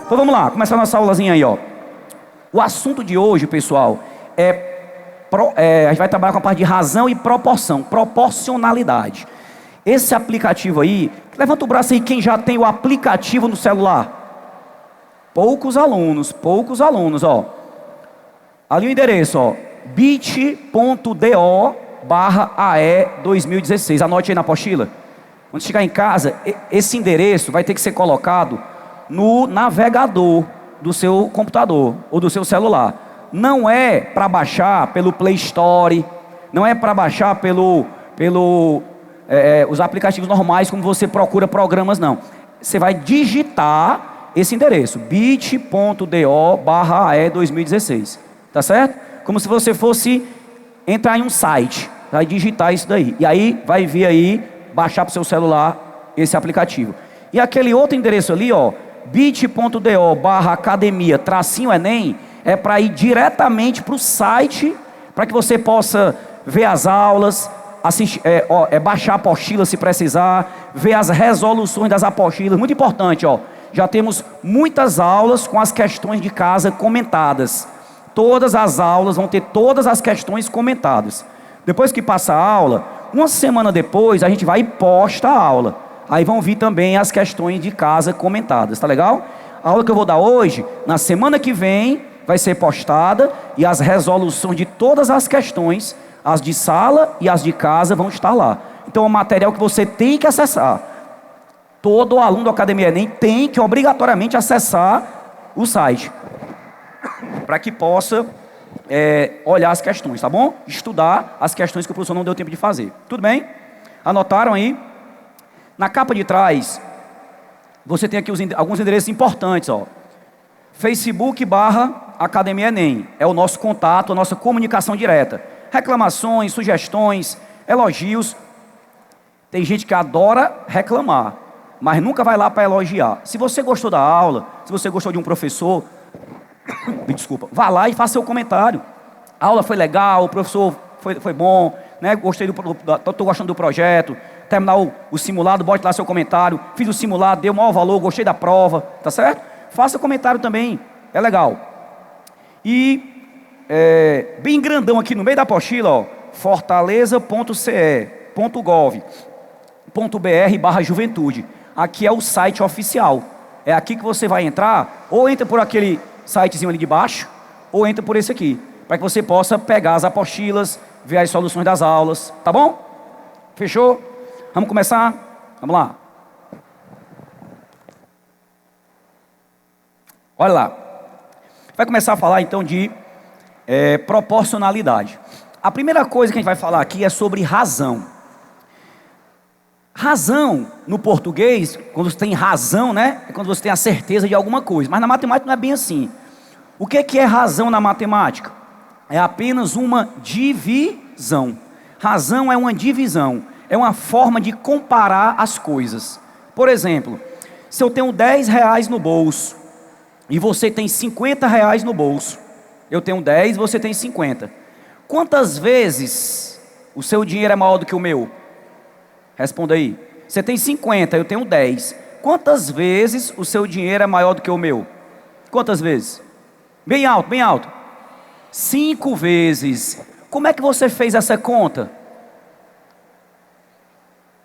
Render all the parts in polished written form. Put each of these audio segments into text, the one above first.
Então vamos lá, começar a nossa aulazinha aí, ó. O assunto de hoje, pessoal, a gente vai trabalhar com a parte de razão e proporção, proporcionalidade. Esse aplicativo aí, levanta o braço aí quem já tem o aplicativo no celular. Poucos alunos, ó. Ali o endereço, ó, bit.do/AE2016. Anote aí na apostila. Quando chegar em casa, esse endereço vai ter que ser colocado no navegador do seu computador ou do seu celular. Não é para baixar pelo Play Store, não é para baixar os aplicativos normais como você procura programas, não. Você vai digitar esse endereço, bit.do/AE2016, tá certo? Como se você fosse entrar em um site, vai digitar isso daí, e aí vai vir aí, baixar para o seu celular esse aplicativo. E aquele outro endereço ali, ó, bit.do/academia-enem, é para ir diretamente para o site, para que você possa ver as aulas, assistir, baixar a apostila se precisar, ver as resoluções das apostilas. Muito importante, ó, já temos muitas aulas com as questões de casa comentadas. Todas as aulas vão ter todas as questões comentadas. Depois que passa a aula, uma semana depois, a gente vai e posta a aula. Aí vão vir também as questões de casa comentadas, tá legal? A aula que eu vou dar hoje, na semana que vem, vai ser postada e as resoluções de todas as questões, as de sala e as de casa, vão estar lá. Então é um material que você tem que acessar. Todo aluno da Academia Enem tem que obrigatoriamente acessar o site, para que possa olhar as questões, tá bom? Estudar as questões que o professor não deu tempo de fazer. Tudo bem? Anotaram aí? Na capa de trás, você tem aqui alguns endereços importantes, ó. Facebook/Academia Enem, é o nosso contato, a nossa comunicação direta. Reclamações, sugestões, elogios. Tem gente que adora reclamar, mas nunca vai lá para elogiar. Se você gostou da aula, se você gostou de um professor, me desculpa, vá lá e faça seu comentário. A aula foi legal, o professor foi bom, né? Estou gostando do projeto. Terminar o simulado, bote lá seu comentário. Fiz o simulado, deu o maior valor, gostei da prova, tá certo? Faça comentário também, é legal. E bem grandão aqui no meio da apostila, ó, fortaleza.ce.gov.br/juventude. Aqui é o site oficial. É aqui que você vai entrar, ou entra por aquele sitezinho ali de baixo, ou entra por esse aqui, para que você possa pegar as apostilas, ver as soluções das aulas, tá bom? Fechou? Vamos começar? Vamos lá. Olha lá. Vai começar a falar então de proporcionalidade. A primeira coisa que a gente vai falar aqui é sobre razão. Razão, no português, quando você tem razão, né? É quando você tem a certeza de alguma coisa. Mas na matemática não é bem assim. O que é razão na matemática? É apenas uma divisão. Razão é uma divisão. É uma forma de comparar as coisas. Por exemplo, se eu tenho 10 reais no bolso e você tem 50 reais no bolso, eu tenho 10 e você tem 50. Quantas vezes o seu dinheiro é maior do que o meu? Responda aí. Você tem 50, eu tenho 10. Quantas vezes o seu dinheiro é maior do que o meu? Quantas vezes? Bem alto, bem alto. 5 vezes. Como é que você fez essa conta?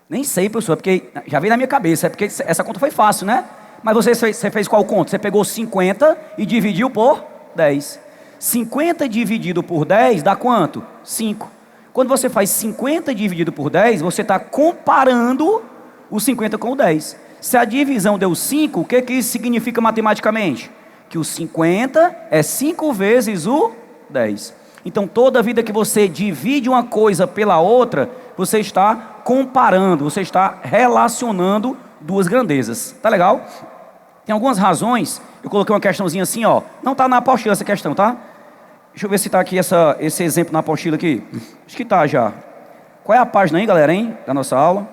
Nem sei, professor, porque já veio na minha cabeça, é porque essa conta foi fácil, né? Mas você fez qual conta? Você pegou 50 e dividiu por 10. 50 dividido por 10 dá quanto? 5. Quando você faz 50 dividido por 10, você está comparando o 50 com o 10. Se a divisão deu 5, o que isso significa matematicamente? Que o 50 é 5 vezes o 10. Então, toda vida que você divide uma coisa pela outra, você está comparando, você está relacionando duas grandezas. Tá legal? Tem algumas razões. Eu coloquei uma questãozinha assim, ó. Não está na apostila essa questão, tá? Deixa eu ver se está aqui esse exemplo na apostila aqui. Acho que está já. Qual é a página aí, galera, hein? Da nossa aula.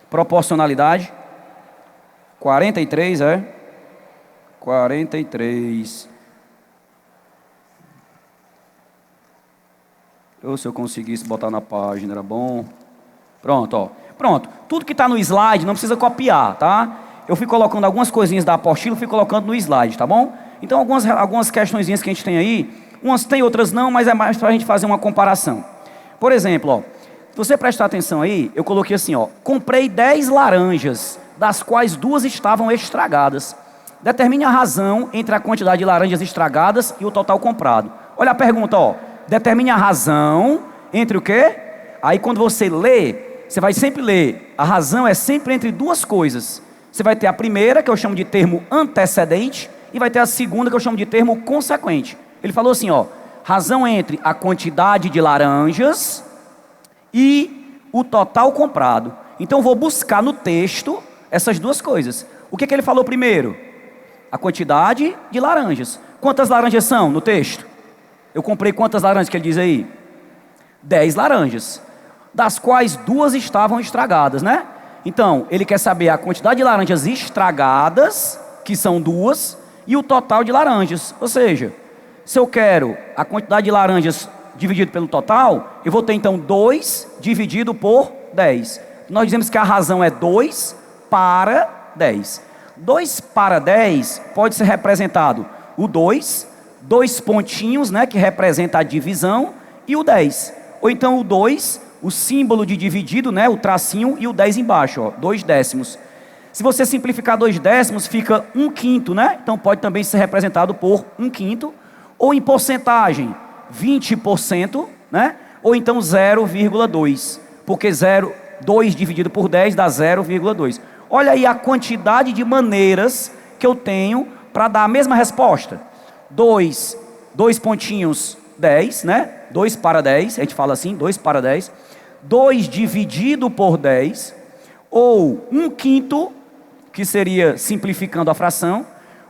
Proporcionalidade. 43, 43. Ou se eu conseguisse botar na página, era bom. Pronto, ó. Pronto. Tudo que está no slide não precisa copiar, tá? eu fui colocando algumas coisinhas da apostila, fui colocando no slide, tá bom? Então algumas questõezinhas que a gente tem aí, umas tem, outras não, mas é mais para a gente fazer uma comparação. Por exemplo, ó, se você prestar atenção aí, eu coloquei assim, ó, comprei 10 laranjas, das quais 2 estavam estragadas. Determine a razão entre a quantidade de laranjas estragadas e o total comprado. Olha a pergunta, ó. Determine a razão entre o quê? Aí quando você lê, você vai sempre ler. A razão é sempre entre 2 coisas. Você vai ter a primeira, que eu chamo de termo antecedente, e vai ter a segunda, que eu chamo de termo consequente. Ele falou assim, ó. Razão entre a quantidade de laranjas e o total comprado. Então eu vou buscar no texto essas 2 coisas. O que ele falou primeiro? A quantidade de laranjas. Quantas laranjas são no texto? Eu comprei quantas laranjas que ele diz aí? 10 laranjas. Das quais 2 estavam estragadas, né? Então, ele quer saber a quantidade de laranjas estragadas, que são 2, e o total de laranjas. Ou seja, se eu quero a quantidade de laranjas dividido pelo total, eu vou ter então 2 dividido por 10. Nós dizemos que a razão é 2 para 10. 2 para 10 pode ser representado o 2, 2 pontinhos, né, que representa a divisão, e o 10. Ou então o 2, o símbolo de dividido, né, o tracinho, e o 10 embaixo, ó, 2 décimos. Se você simplificar 2 décimos, fica 1/5, né? Então pode também ser representado por 1/5. Ou em porcentagem, 20%, né? Ou então 0,2. Porque 2 dividido por 10 dá 0,2. Olha aí a quantidade de maneiras que eu tenho para dar a mesma resposta. 2 pontinhos, 10, né? 2 para 10, a gente fala assim, 2 para 10. 2 dividido por 10. Ou 1/5, que seria simplificando a fração.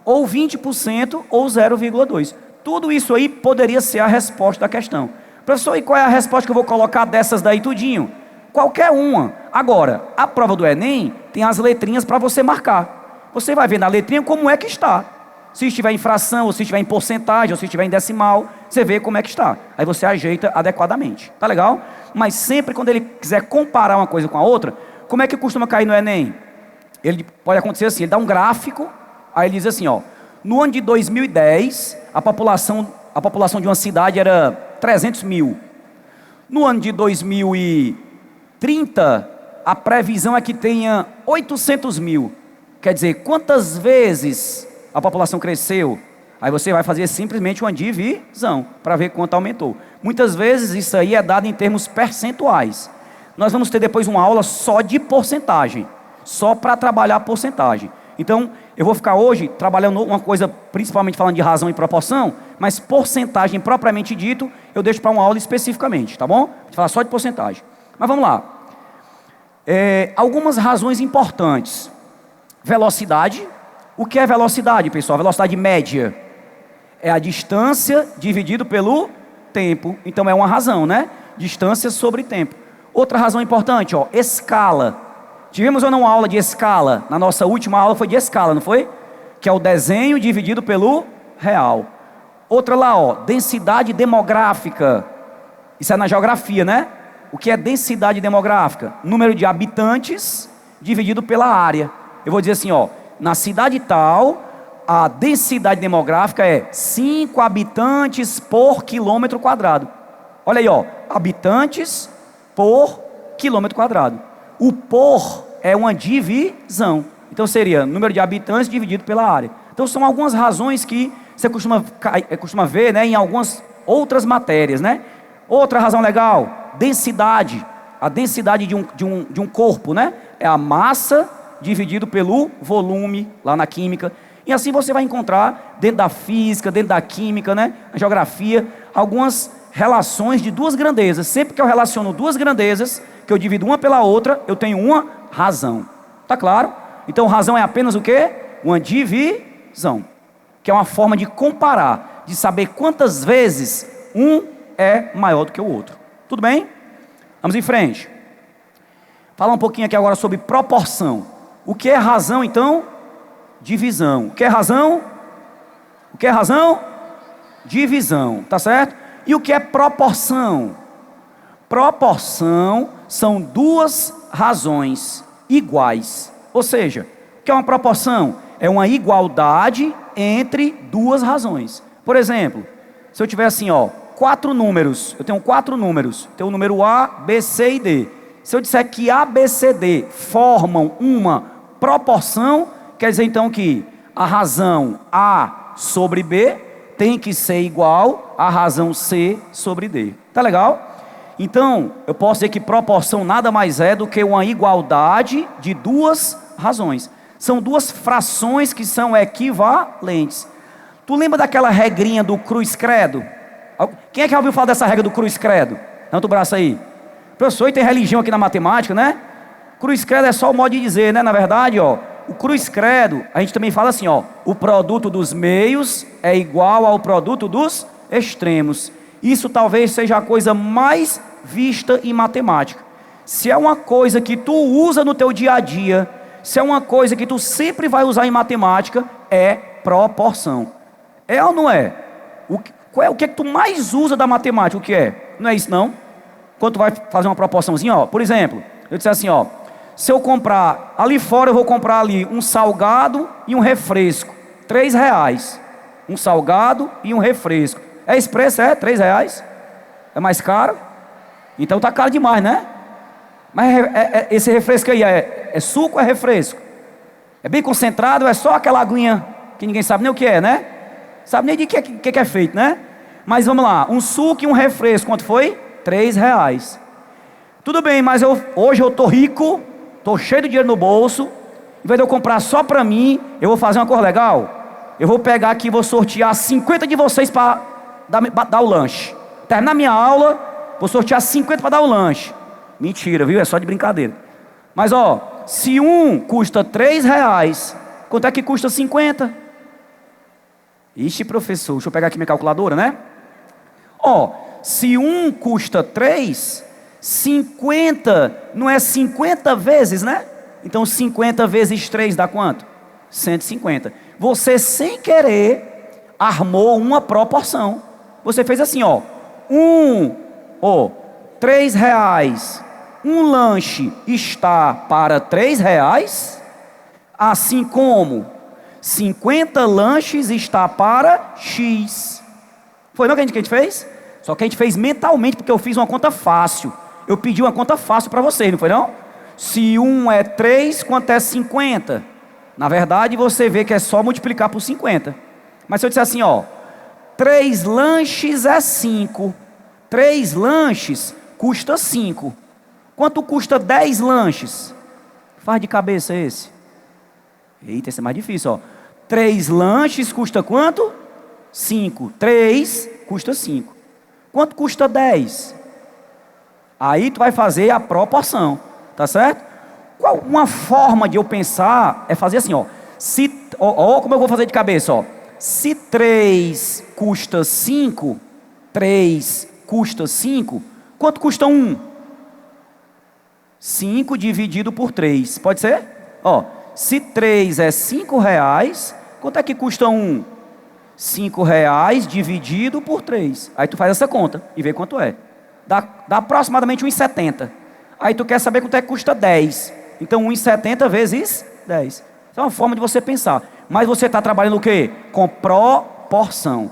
Ou 20%, ou 0,2. Tudo isso aí poderia ser a resposta da questão. Professor, e qual é a resposta que eu vou colocar dessas daí tudinho? Qualquer uma. Agora, a prova do Enem tem as letrinhas para você marcar. Você vai ver na letrinha como é que está. Se estiver em fração, ou se estiver em porcentagem, ou se estiver em decimal, você vê como é que está. Aí você ajeita adequadamente. Tá legal? Mas sempre quando ele quiser comparar uma coisa com a outra, como é que costuma cair no Enem? Ele pode acontecer assim, ele dá um gráfico, aí ele diz assim, ó, no ano de 2010, a população de uma cidade era 300 mil. No ano de 2030, a previsão é que tenha 800 mil. Quer dizer, quantas vezes a população cresceu? Aí você vai fazer simplesmente uma divisão, para ver quanto aumentou. Muitas vezes isso aí é dado em termos percentuais. Nós vamos ter depois uma aula só de porcentagem, só para trabalhar a porcentagem. Então, eu vou ficar hoje trabalhando uma coisa, principalmente falando de razão e proporção, mas porcentagem propriamente dito, eu deixo para uma aula especificamente, tá bom? A gente fala só de porcentagem. Mas vamos lá. Algumas razões importantes. Velocidade. O que é velocidade, pessoal? Velocidade média. É a distância dividido pelo tempo. Então é uma razão, né? Distância sobre tempo. Outra razão importante, ó, escala. Tivemos ou não uma aula de escala? Na nossa última aula foi de escala, não foi? Que é o desenho dividido pelo real. Outra lá, ó, densidade demográfica. Isso é na geografia, né? O que é densidade demográfica? Número de habitantes dividido pela área. Eu vou dizer assim, ó, na cidade tal, a densidade demográfica é 5 habitantes por quilômetro quadrado. Olha aí, ó, habitantes por quilômetro quadrado. O por é uma divisão. Então seria número de habitantes dividido pela área. Então são algumas razões que você costuma ver, né, em algumas outras matérias, né? Outra razão legal, densidade. A densidade de um corpo, né? É a massa dividido pelo volume, lá na química. E assim você vai encontrar, dentro da física, dentro da química, né, na geografia, algumas relações de 2 grandezas. Sempre que eu relaciono 2 grandezas, que eu divido uma pela outra, eu tenho uma razão. Tá claro? Então razão é apenas o quê? Uma divisão. Que é uma forma de comparar, de saber quantas vezes um é maior do que o outro. Tudo bem? Vamos em frente. Falar um pouquinho aqui agora sobre proporção. O que é razão, então? Divisão. O que é razão? O que é razão? Divisão. Tá certo? E o que é proporção? Proporção são 2 razões iguais. Ou seja, que é uma proporção? É uma igualdade entre duas razões. Por exemplo, se eu tiver assim, ó, 4 números, eu tenho 4 números, tenho o número A, B, C e D. Se eu disser que A, B, C, D formam uma proporção, quer dizer então que a razão A sobre B tem que ser igual à razão C sobre D. Tá legal? Então, eu posso dizer que proporção nada mais é do que uma igualdade de duas razões. São duas frações que são equivalentes. Tu lembra daquela regrinha do cruz-credo? Quem é que já ouviu falar dessa regra do cruz-credo? Levanta o braço aí. Professor, e tem religião aqui na matemática, né? Cruz-credo é só o modo de dizer, né? Na verdade, ó, o cruz-credo, a gente também fala assim, ó, o produto dos meios é igual ao produto dos extremos. Isso talvez seja a coisa mais vista em matemática. Se é uma coisa que tu usa no teu dia a dia, se é uma coisa que tu sempre vai usar em matemática, é proporção. É ou não é? O que é que tu mais usa da matemática? O que é? Não é isso não? Quando tu vai fazer uma proporçãozinha, ó, por exemplo, eu disse assim, ó, se eu comprar ali fora, eu vou comprar ali um salgado e um refresco, R$3. Um salgado e um refresco. É esse preço? É? R$3? É mais caro? Então tá caro demais, né? Mas esse refresco aí é suco ou é refresco? É bem concentrado ou é só aquela aguinha que ninguém sabe nem o que é, né? Sabe nem de que é feito, né? Mas vamos lá, um suco e um refresco, quanto foi? R$3. Tudo bem, mas hoje eu tô rico, tô cheio de dinheiro no bolso. Em vez de eu comprar só pra mim, eu vou fazer uma coisa legal. Eu vou pegar aqui e vou sortear 50 de vocês para dar o lanche. Terminar minha aula, vou sortear 50 para dar o lanche. Mentira, viu? É só de brincadeira. Mas ó, se um custa R$3, quanto é que custa 50? Ixi, professor, deixa eu pegar aqui minha calculadora, né? Ó, se um custa 3, 50 não é 50 vezes, né? Então 50 vezes 3 dá quanto? 150. Você sem querer armou uma proporção. Você fez assim, ó, R$3, um lanche está para R$3, assim como 50 lanches está para X. Foi não que a gente fez? Só que a gente fez mentalmente, porque eu fiz uma conta fácil. Eu pedi uma conta fácil para vocês, não foi não? Se 1 é 3, quanto é 50? Na verdade, você vê que é só multiplicar por 50. Mas se eu disser assim, ó, 3 lanches é 5. 3 lanches custa 5. Quanto custa 10 lanches? Faz de cabeça esse. Eita, esse é mais difícil, ó. 3 lanches custa quanto? 5. 3 custa 5. Quanto custa 10? Aí tu vai fazer a proporção, tá certo? Uma forma de eu pensar é fazer assim, ó. Como eu vou fazer de cabeça, ó. Se 3 custa 5, 3 custa 5, quanto custa 1? 5 dividido por 3, pode ser? Ó, se 3 é R$5, quanto é que custa 1? R$5 dividido por 3. Aí tu faz essa conta e vê quanto é. Dá aproximadamente 1,70. Aí tu quer saber quanto é que custa 10. Então 1,70 vezes 10. Isso é uma forma de você pensar. Mas você está trabalhando o quê? Com proporção.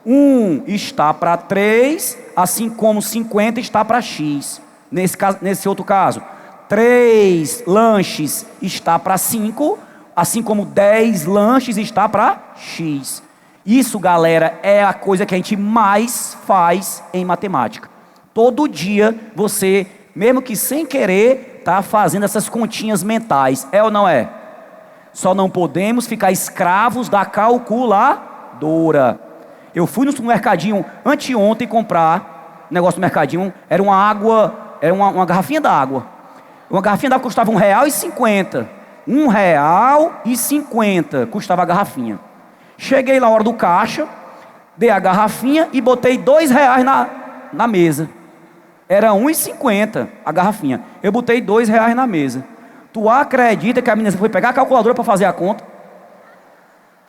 1 está para 3, assim como 50 está para X. Nesse outro caso, 3 lanches está para 5, assim como 10 lanches está para X. Isso, galera, é a coisa que a gente mais faz em matemática. Todo dia você, mesmo que sem querer, está fazendo essas continhas mentais. É ou não é? Só não podemos ficar escravos da calculadora. Eu fui no mercadinho anteontem comprar negócio do mercadinho. Era uma água, era uma garrafinha d'água. Uma garrafinha d'água custava R$1,50. R$1,50 custava a garrafinha. Cheguei na hora do caixa, dei a garrafinha e botei R$2 na mesa. Era R$1,50 a garrafinha. Eu botei R$2 na mesa. Tu acredita que a menina foi pegar a calculadora para fazer a conta?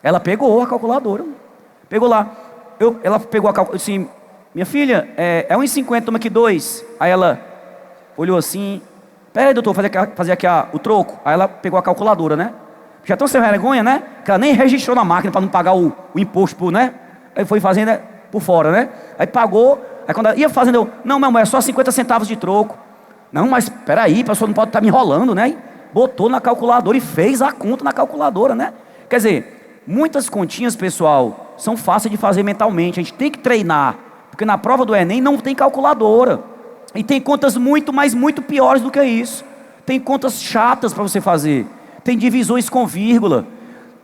Ela pegou a calculadora. Pegou lá. Ela pegou a calculadora. Assim, minha filha, é R$1,50, toma aqui 2. Aí ela olhou assim. Pera aí, doutor, fazer aqui o troco. Aí ela pegou a calculadora, né? Já estão sem vergonha, né? Que ela nem registrou na máquina para não pagar o imposto, né? Aí foi fazendo por fora, né? Aí pagou, aí quando ela ia fazendo, eu, não, meu amor, é só 50 centavos de troco. Não, mas peraí, a pessoa não pode estar me enrolando, né? E botou na calculadora e fez a conta na calculadora, né? Quer dizer, muitas continhas, pessoal, são fáceis de fazer mentalmente. A gente tem que treinar, porque na prova do Enem não tem calculadora. E tem contas muito, mas muito piores do que isso. Tem contas chatas para você fazer. Tem divisões com vírgula.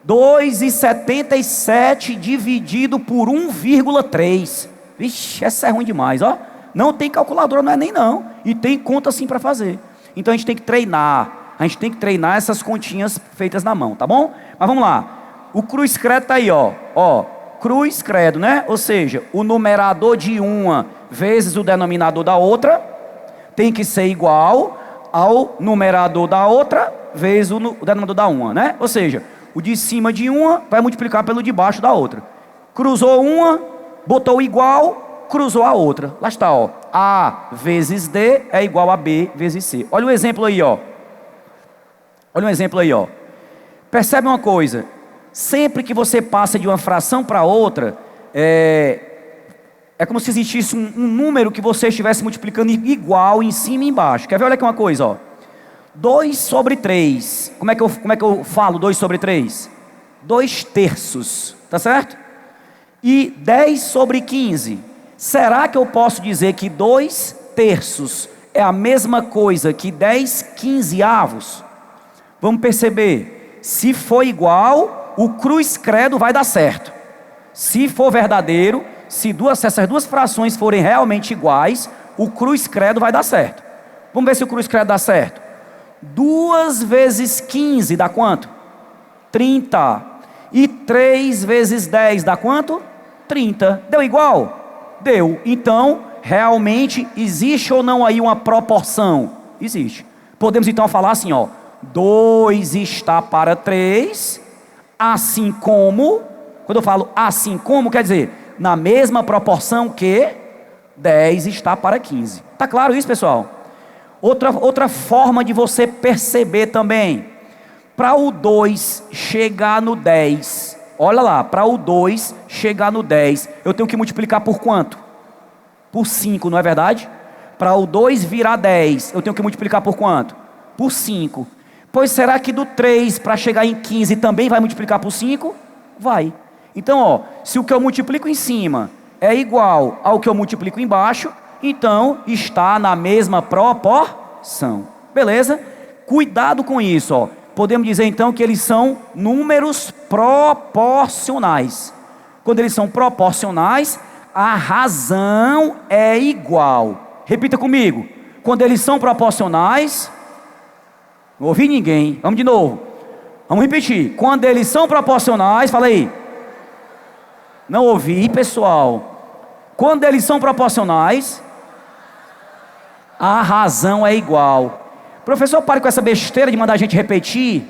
2,77 dividido por 1,3. Vixe, essa é ruim demais, ó. Não tem calculadora no Enem não. E tem conta assim para fazer. Então a gente tem que treinar. A gente tem que treinar essas continhas feitas na mão, tá bom? Mas vamos lá. O cruz credo tá aí, ó. Ó, cruz credo, né? Ou seja, o numerador de uma vezes o denominador da outra tem que ser igual ao numerador da outra vezes o denominador da uma, né? Ou seja, o de cima de uma vai multiplicar pelo de baixo da outra. Cruzou uma, botou igual, cruzou a outra. Lá está, ó. A vezes D é igual a B vezes C. Olha o exemplo aí, ó. Olha um exemplo aí, ó. Percebe uma coisa. Sempre que você passa de uma fração para outra, é como se existisse um número que você estivesse multiplicando igual em cima e embaixo. Quer ver? Olha aqui uma coisa, ó. 2 sobre 3. Como é que eu falo 2 sobre 3? 2 terços, tá certo? E 10 sobre 15. Será que eu posso dizer que 2 terços é a mesma coisa que 10 quinzeavos? Vamos perceber. Se for igual, o cruz credo vai dar certo. Se for verdadeiro, se essas duas frações forem realmente iguais, o cruz credo vai dar certo. Vamos ver se o cruz credo dá certo. 2 vezes 15 dá quanto? 30. E 3 vezes 10 dá quanto? 30. Deu igual? Deu. Então, realmente, existe ou não aí uma proporção? Existe. Podemos então falar assim, ó. 2 está para 3, assim como, quando eu falo assim como, quer dizer, na mesma proporção que 10 está para 15. Tá claro isso, pessoal? Outra forma de você perceber também, para o 2 chegar no 10, olha lá, para o 2 chegar no 10, eu tenho que multiplicar por quanto? Por 5, não é verdade? Para o 2 virar 10, eu tenho que multiplicar por quanto? Por 5. Pois será que do 3 para chegar em 15 também vai multiplicar por 5? Vai. Então, ó, se o que eu multiplico em cima é igual ao que eu multiplico embaixo, então está na mesma proporção. Beleza? Cuidado com isso, ó. Podemos dizer então que eles são números proporcionais. Quando eles são proporcionais, a razão é igual. Repita comigo. Quando eles são proporcionais, não ouvi ninguém. Vamos de novo. Vamos repetir. Quando eles são proporcionais, fala aí. Não ouvi, pessoal. Quando eles são proporcionais, a razão é igual. Professor, pare com essa besteira de mandar a gente repetir.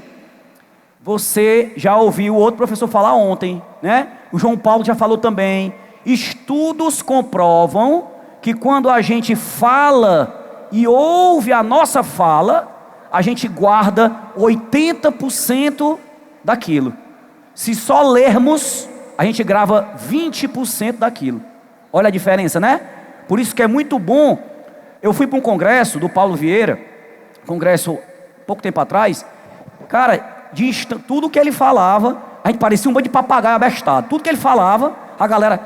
Você já ouviu o outro professor falar ontem, né? O João Paulo já falou também. Estudos comprovam que quando a gente fala e ouve a nossa fala, a gente guarda 80% daquilo. Se só lermos, a gente grava 20% daquilo. Olha a diferença, né? Por isso que é muito bom. Eu fui para um congresso do Paulo Vieira, congresso pouco tempo atrás. Cara, tudo que ele falava, a gente parecia um bando de papagaio abestado. Tudo que ele falava, a galera,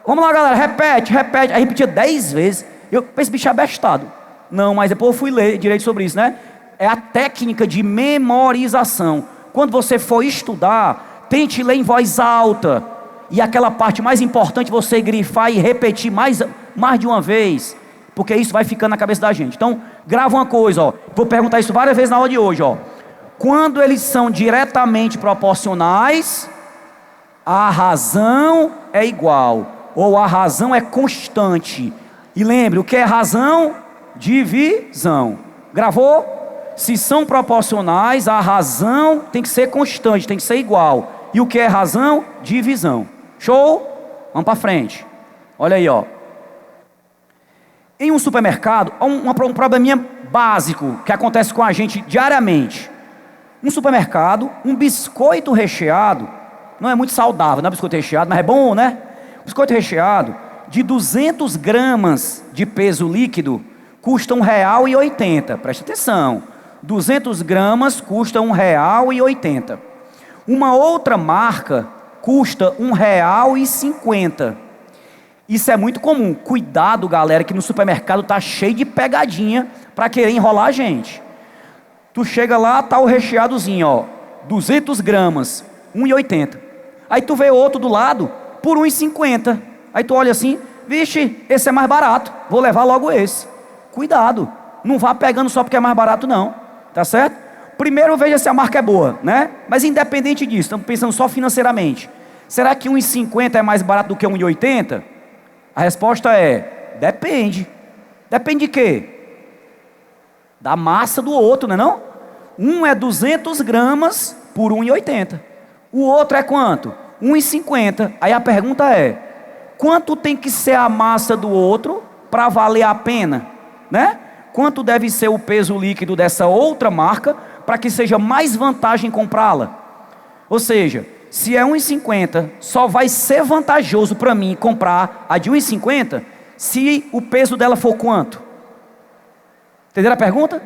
vamos lá galera, repete, aí repetia 10 vezes. Eu pensei, bicho, abestado. Não, mas depois eu fui ler direito sobre isso, né? É a técnica de memorização. Quando você for estudar, tente ler em voz alta. E aquela parte mais importante você grifar e repetir mais de uma vez. Porque isso vai ficando na cabeça da gente. Então, grava uma coisa, ó. Vou perguntar isso várias vezes na aula de hoje, ó. Quando eles são diretamente proporcionais, a razão é igual. Ou a razão é constante. E lembre, o que é razão? Divisão. Gravou? Se são proporcionais, a razão tem que ser constante, tem que ser igual. E o que é razão? Divisão. Show? Vamos para frente. Olha aí, ó. Em um supermercado, há um probleminha básico que acontece com a gente diariamente. Um supermercado, um biscoito recheado, não é muito saudável, não é biscoito recheado, mas é bom, né? Biscoito recheado, de 200 gramas de peso líquido, custa R$1,80. Presta atenção, 200 gramas custa R$1,80. Uma outra marca custa R$1,50. Isso é muito comum. Cuidado, galera, que no supermercado tá cheio de pegadinha para querer enrolar a gente. Tu chega lá, tá o recheadozinho, ó, 200 gramas, R$1,80. Aí tu vê outro do lado por R$1,50. Aí tu olha assim, vixe, esse é mais barato, vou levar logo esse. Cuidado, não vá pegando só porque é mais barato não, tá certo? Primeiro veja se a marca é boa, né? Mas independente disso, estamos pensando só financeiramente. Será que R$1,50 é mais barato do que R$1,80? A resposta é, depende. Depende de quê? Da massa do outro, não é não? Um é 200 gramas por R$1,80. O outro é quanto? R$1,50. Aí a pergunta é, quanto tem que ser a massa do outro para valer a pena, né? Quanto deve ser o peso líquido dessa outra marca para que seja mais vantagem comprá-la? Ou seja, se é R$1,50, só vai ser vantajoso para mim comprar a de R$1,50 se o peso dela for quanto? Entenderam a pergunta?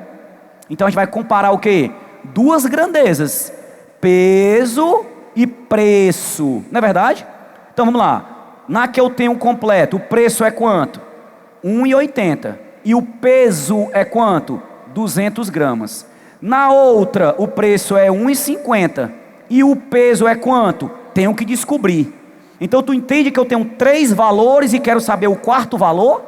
Então a gente vai comparar o quê? Duas grandezas, peso e preço, não é verdade? Então vamos lá, na que eu tenho completo, o preço é quanto? R$1,80. E o peso é quanto? 200 gramas. Na outra, o preço é R$1,50. E o peso é quanto? Tenho que descobrir. Então tu entende que eu tenho 3 valores e quero saber o quarto valor?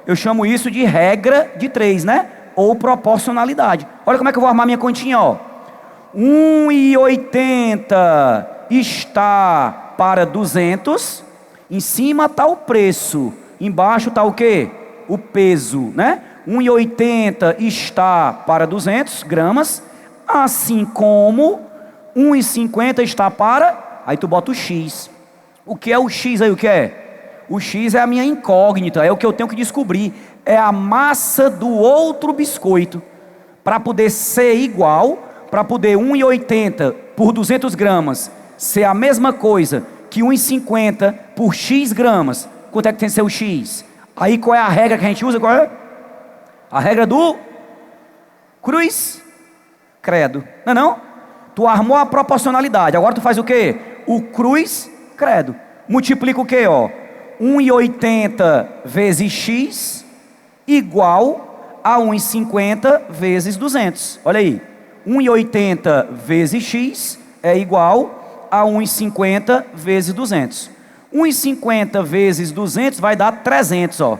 Eu chamo isso de regra de 3, né? Ou proporcionalidade. Olha como é que eu vou armar minha continha, ó. R$1,80 está para 200. Em cima está o preço. Embaixo está o quê? O peso, né? R$1,80 está para 200 gramas. Assim como R$1,50 está para... Aí tu bota o X. O que é o X aí? O que é? O X é a minha incógnita. É o que eu tenho que descobrir. É a massa do outro biscoito. Para poder ser igual, para poder R$1,80 por 200 gramas ser a mesma coisa que R$1,50 por X gramas. Quanto é que tem que ser o X? Aí qual é a regra que a gente usa? Qual é? A regra do cruz credo. Não é não? Tu armou a proporcionalidade. Agora tu faz o quê? O cruz credo. Multiplica o quê, ó? 1,80 vezes X igual a 1,50 vezes 200. Olha aí. 1,80 vezes X é igual a 1,50 vezes 200. 1,50 vezes 200 vai dar 300, ó.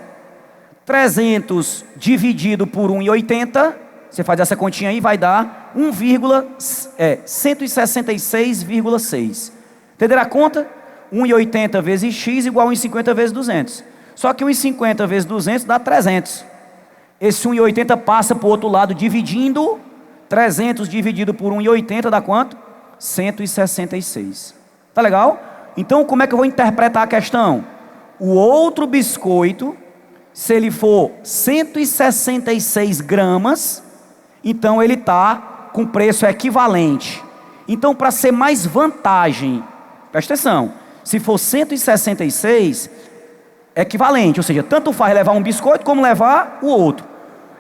300 dividido por 1,80, você faz essa continha aí, vai dar 166,6. Entenderam a conta? 1,80 vezes X igual a 1,50 vezes 200. Só que 1,50 vezes 200 dá 300. Esse 1,80 passa para o outro lado dividindo. 300 dividido por 1,80 dá quanto? 166. Tá legal? Então como é que eu vou interpretar a questão? O outro biscoito, se ele for 166 gramas, então ele está com preço equivalente. Então para ser mais vantagem, presta atenção, se for 166, equivalente, ou seja, tanto faz levar um biscoito como levar o outro.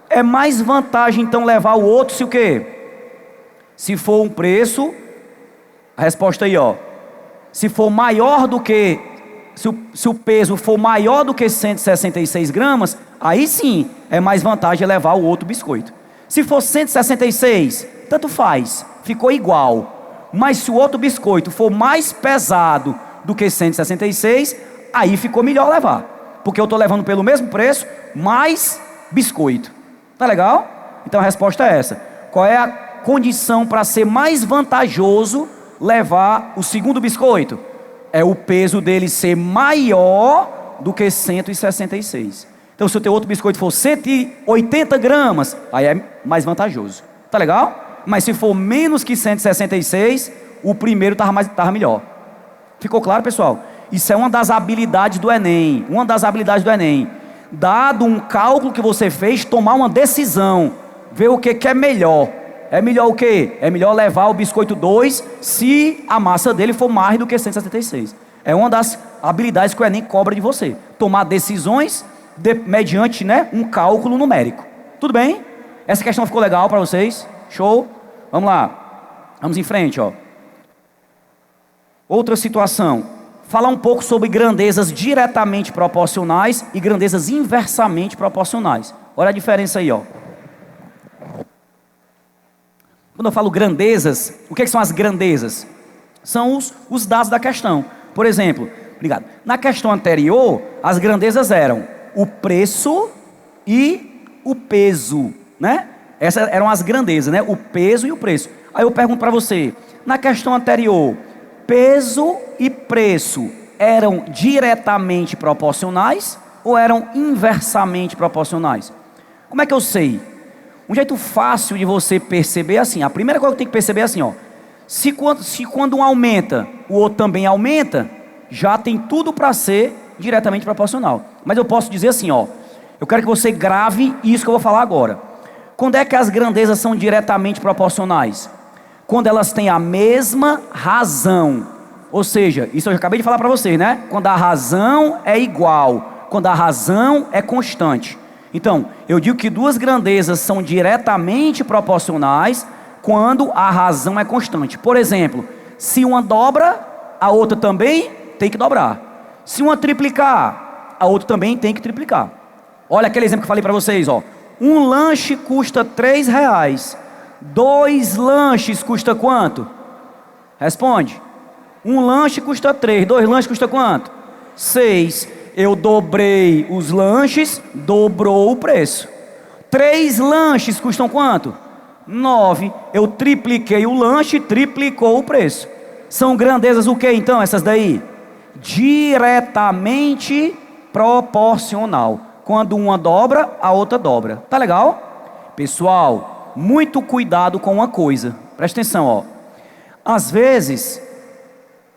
É mais vantagem então levar o outro se o quê? Se for um preço, a resposta aí, ó. Se for maior do que, se o peso for maior do que 166 gramas, aí sim é mais vantagem levar o outro biscoito. Se for 166, tanto faz, ficou igual. Mas se o outro biscoito for mais pesado do que 166, aí ficou melhor levar. Porque eu estou levando pelo mesmo preço, mais biscoito. Tá legal? Então a resposta é essa. Qual é a condição para ser mais vantajoso levar o segundo biscoito? É o peso dele ser maior do que 166. Então se o teu outro biscoito for 180 gramas, aí é mais vantajoso. Tá legal? Mas se for menos que 166, o primeiro estava melhor. Ficou claro, pessoal? Isso é uma das habilidades do Enem. Uma das habilidades do Enem. Dado um cálculo que você fez, tomar uma decisão. Ver o que é melhor. É melhor o quê? É melhor levar o biscoito 2 se a massa dele for mais do que 176. É uma das habilidades que o Enem cobra de você. Tomar decisões mediante, né, um cálculo numérico. Tudo bem? Essa questão ficou legal para vocês? Show? Vamos lá. Vamos em frente, ó. Outra situação. Falar um pouco sobre grandezas diretamente proporcionais e grandezas inversamente proporcionais. Olha a diferença aí, ó. Quando eu falo grandezas, o que são as grandezas? São os dados da questão. Por exemplo, obrigado. Na questão anterior, as grandezas eram o preço e o peso, né? Essas eram as grandezas, né? O peso e o preço. Aí eu pergunto para você, na questão anterior, peso e preço eram diretamente proporcionais ou eram inversamente proporcionais? Como é que eu sei? Um jeito fácil de você perceber é assim. A primeira coisa que tem que perceber é assim, ó. Se quando um aumenta, o outro também aumenta, já tem tudo para ser diretamente proporcional. Mas eu posso dizer assim, ó. Eu quero que você grave isso que eu vou falar agora. Quando é que as grandezas são diretamente proporcionais? Quando elas têm a mesma razão. Ou seja, isso eu já acabei de falar para vocês, né? Quando a razão é igual, quando a razão é constante. Então, eu digo que duas grandezas são diretamente proporcionais quando a razão é constante. Por exemplo, se uma dobra, a outra também tem que dobrar. Se uma triplicar, a outra também tem que triplicar. Olha aquele exemplo que eu falei para vocês, ó. Um lanche custa R$3. 2 lanches custa quanto? Responde. Um lanche custa 3, 2 lanches custa quanto? 6. Eu dobrei os lanches, dobrou o preço. 3 lanches custam quanto? 9. Eu tripliquei o lanche, triplicou o preço. São grandezas o que então essas daí? Diretamente proporcional. Quando uma dobra, a outra dobra. Tá legal? Pessoal, muito cuidado com uma coisa. Presta atenção, ó. Às vezes,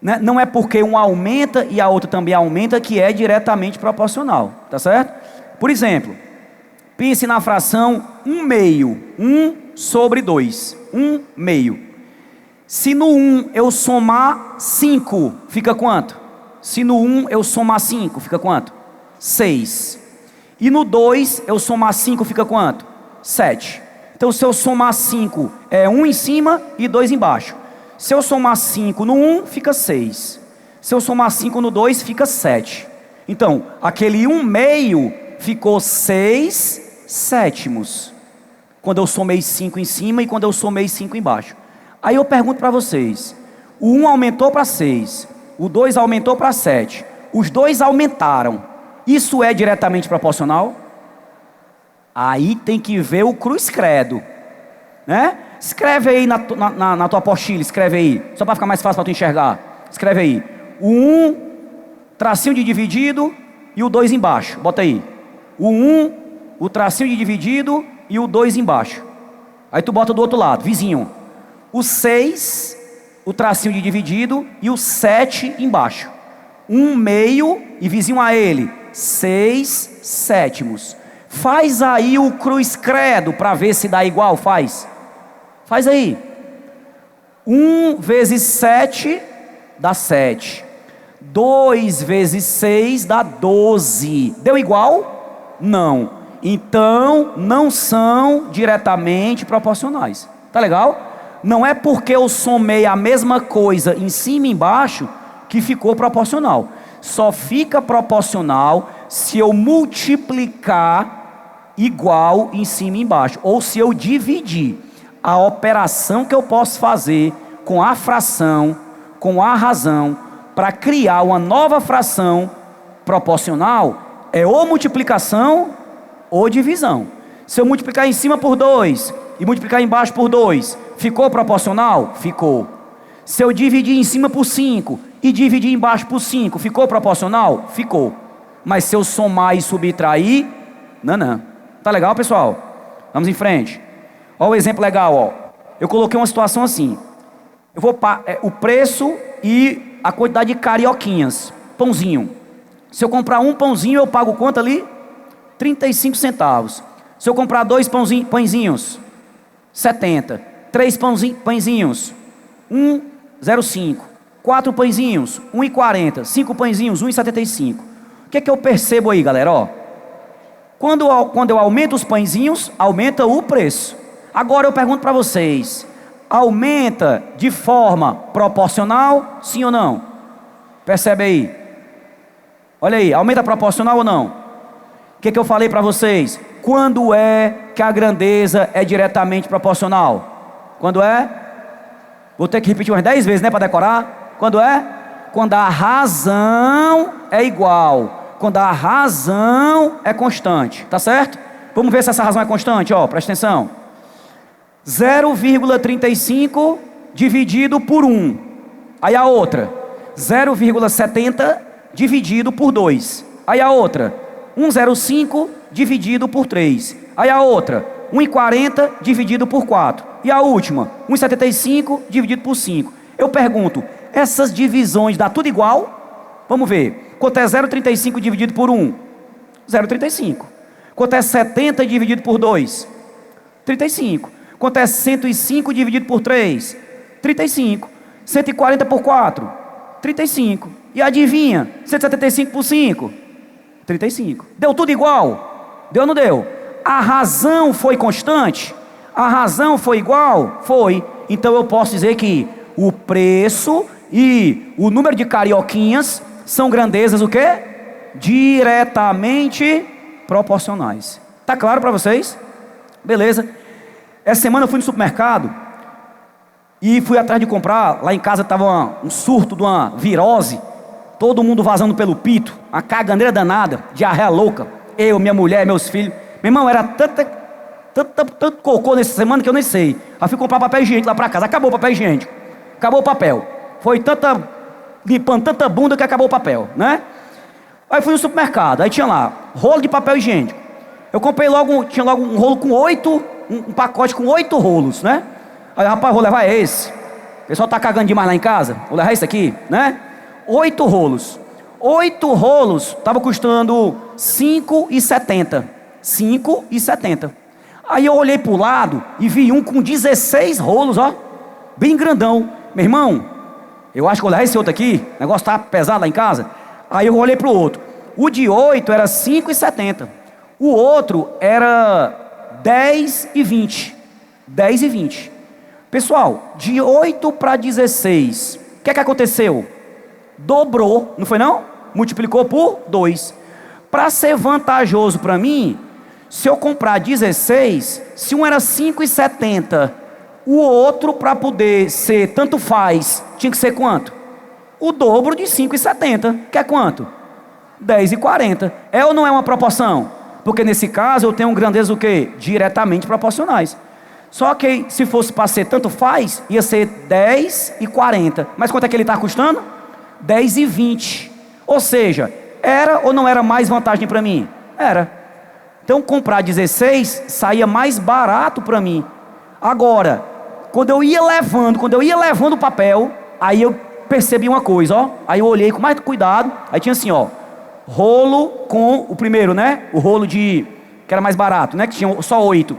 né, não é porque um aumenta e a outra também aumenta que é diretamente proporcional. Tá certo? Por exemplo, pense na fração 1/2. 1 sobre 2. 1/2. Se no 1 eu somar 5, fica quanto? Se no 1 eu somar 5, fica quanto? 6. E no 2 eu somar 5, fica quanto? 7. Então se eu somar 5, é 1 em cima e 2 embaixo. Se eu somar 5 no 1, fica 6. Se eu somar 5 no 2, fica 7. Então, aquele 1/2 ficou 6 sétimos. Quando eu somei 5 em cima e quando eu somei 5 embaixo. Aí eu pergunto para vocês. O 1 aumentou para 6. O 2 aumentou para 7. Os dois aumentaram. Isso é diretamente proporcional? Aí tem que ver o cruz credo, né? Escreve aí na tua apostila, escreve aí, só para ficar mais fácil para tu enxergar. Escreve aí, o 1, tracinho de dividido e o 2 embaixo, bota aí. O 1, o tracinho de dividido e o 2 embaixo. Aí tu bota do outro lado, vizinho. O 6, o tracinho de dividido e o 7 embaixo. 1/2 e vizinho a ele, 6 sétimos. Faz aí o cruz credo para ver se dá igual, faz. Faz aí. 1 vezes 7 dá 7. 2 vezes 6 dá 12. Deu igual? Não. Então, não são diretamente proporcionais. Tá legal? Não é porque eu somei a mesma coisa em cima e embaixo que ficou proporcional. Só fica proporcional se eu multiplicar igual em cima e embaixo. Ou se eu dividir. A operação que eu posso fazer com a fração, com a razão, para criar uma nova fração proporcional, é ou multiplicação ou divisão. Se eu multiplicar em cima por 2 e multiplicar embaixo por 2, ficou proporcional? Ficou. Se eu dividir em cima por 5 e dividir embaixo por 5, ficou proporcional? Ficou. Mas se eu somar e subtrair, não. Tá legal, pessoal? Vamos em frente. Olha o exemplo legal, ó. Eu coloquei uma situação assim. Eu vou o preço e a quantidade de carioquinhas, pãozinho. Se eu comprar um pãozinho, eu pago quanto ali? 35 centavos. Se eu comprar 2 pãezinhos, 70. 3 pãezinhos, 1,05. 4 pãezinhos, 1,40. 5 pãezinhos, 1,75. O que é que eu percebo aí, galera? Ó, quando eu aumento os pãezinhos, aumenta o preço. Agora eu pergunto para vocês, aumenta de forma proporcional, sim ou não? Percebe aí? Olha aí, aumenta proporcional ou não? O que é que eu falei para vocês? Quando é que a grandeza é diretamente proporcional? Quando é? Vou ter que repetir umas 10 vezes, né, para decorar. Quando é? Quando a razão é igual. Quando a razão é constante. Tá certo? Vamos ver se essa razão é constante, ó, presta atenção. 0,35 dividido por 1. Aí a outra, 0,70 dividido por 2. Aí a outra, 1,05 dividido por 3. Aí a outra, 1,40 dividido por 4. E a última, 1,75 dividido por 5. Eu pergunto, essas divisões dá tudo igual? Vamos ver. Quanto é 0,35 dividido por 1? 0,35. Quanto é 70 dividido por 2? 35. Quanto é 105 dividido por 3? 35. 140 por 4? 35. E adivinha? 175 por 5? 35. Deu tudo igual? Deu ou não deu? A razão foi constante? A razão foi igual? Foi. Então eu posso dizer que o preço e o número de carioquinhas são grandezas o quê? Diretamente proporcionais. Tá claro para vocês? Beleza. Essa semana eu fui no supermercado e fui atrás de comprar. Lá em casa estava um surto de uma virose. Todo mundo vazando pelo pito. Uma caganeira danada, diarreia louca. Eu, minha mulher, meus filhos. Meu irmão, era tanto cocô nessa semana que eu nem sei. Aí fui comprar papel higiênico lá para casa. Acabou o papel higiênico. Acabou o papel. Foi limpando tanta bunda que acabou o papel, né? Aí fui no supermercado. Aí tinha lá, rolo de papel higiênico. Eu comprei logo, tinha logo um rolo com 8... Um pacote com 8 rolos, né? Aí, rapaz, vou levar esse. O pessoal tá cagando demais lá em casa. Vou levar esse aqui, né? 8 rolos. 8 rolos tava custando 5,70. 5,70. Aí eu olhei pro lado e vi um com 16 rolos, ó. Bem grandão. Meu irmão, eu acho que vou levar esse outro aqui. O negócio tá pesado lá em casa. Aí eu olhei pro outro. O de 8 era 5,70. O outro era 10,20. 10,20. Pessoal, de 8 para 16, o que é que aconteceu? Dobrou, não foi não? Multiplicou por 2. Para ser vantajoso para mim, se eu comprar 16, se um era 5,70, o outro, para poder ser tanto faz, tinha que ser quanto? O dobro de 5,70, que é quanto? 10,40. É ou não é uma proporção? Porque nesse caso eu tenho grandezas o quê? Diretamente proporcionais. Só que se fosse para ser tanto faz, ia ser 10,40. Mas quanto é que ele está custando? 10,20. Ou seja, era ou não era mais vantagem para mim? Era. Então comprar 16 saía mais barato para mim. Agora, quando eu ia levando o papel, aí eu percebi uma coisa, ó. Aí eu olhei com mais cuidado, aí tinha assim, ó. Rolo com o primeiro, né? O rolo que era mais barato, né? Que tinha só 8.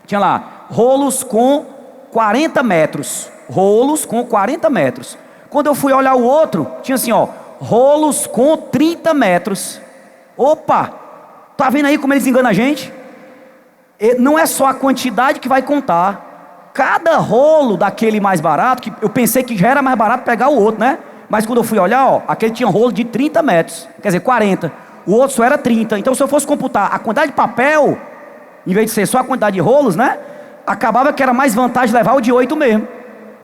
Tinha lá, rolos com 40 metros. Rolos com 40 metros. Quando eu fui olhar o outro, tinha assim, ó. Rolos com 30 metros. Opa! Tá vendo aí como eles enganam a gente? Não é só a quantidade que vai contar. Cada rolo daquele mais barato, que eu pensei que já era mais barato pegar o outro, né? Mas quando eu fui olhar, ó, aquele tinha rolo de 30 metros. Quer dizer, 40. O outro só era 30. Então se eu fosse computar a quantidade de papel, em vez de ser só a quantidade de rolos, né? Acabava que era mais vantagem levar o de 8 mesmo.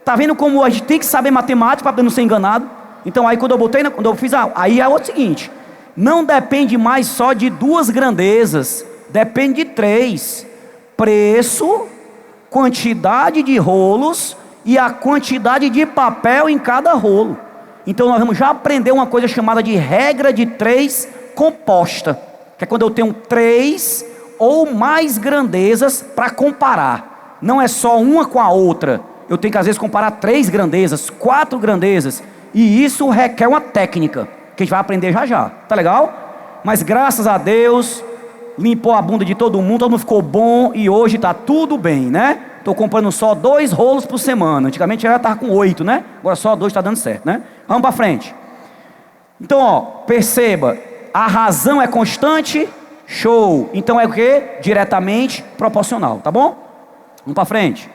Tá vendo como a gente tem que saber matemática para não ser enganado? Então aí quando eu fiz, aí é o seguinte. Não depende mais só de 2 grandezas. Depende de 3. Preço, quantidade de rolos e a quantidade de papel em cada rolo. Então nós vamos já aprender uma coisa chamada de regra de 3 composta, que é quando eu tenho 3 ou mais grandezas para comparar. Não é só uma com a outra. Eu tenho que às vezes comparar 3 grandezas, 4 grandezas, e isso requer uma técnica que a gente vai aprender já já. Tá legal? Mas graças a Deus, limpou a bunda de todo mundo ficou bom e hoje está tudo bem, né? Estou comprando só 2 rolos por semana. Antigamente já estava com 8, né? Agora só 2 está dando certo, né? Vamos para frente. Então, ó, perceba, a razão é constante, show. Então é o quê? Diretamente proporcional, tá bom? Vamos para frente.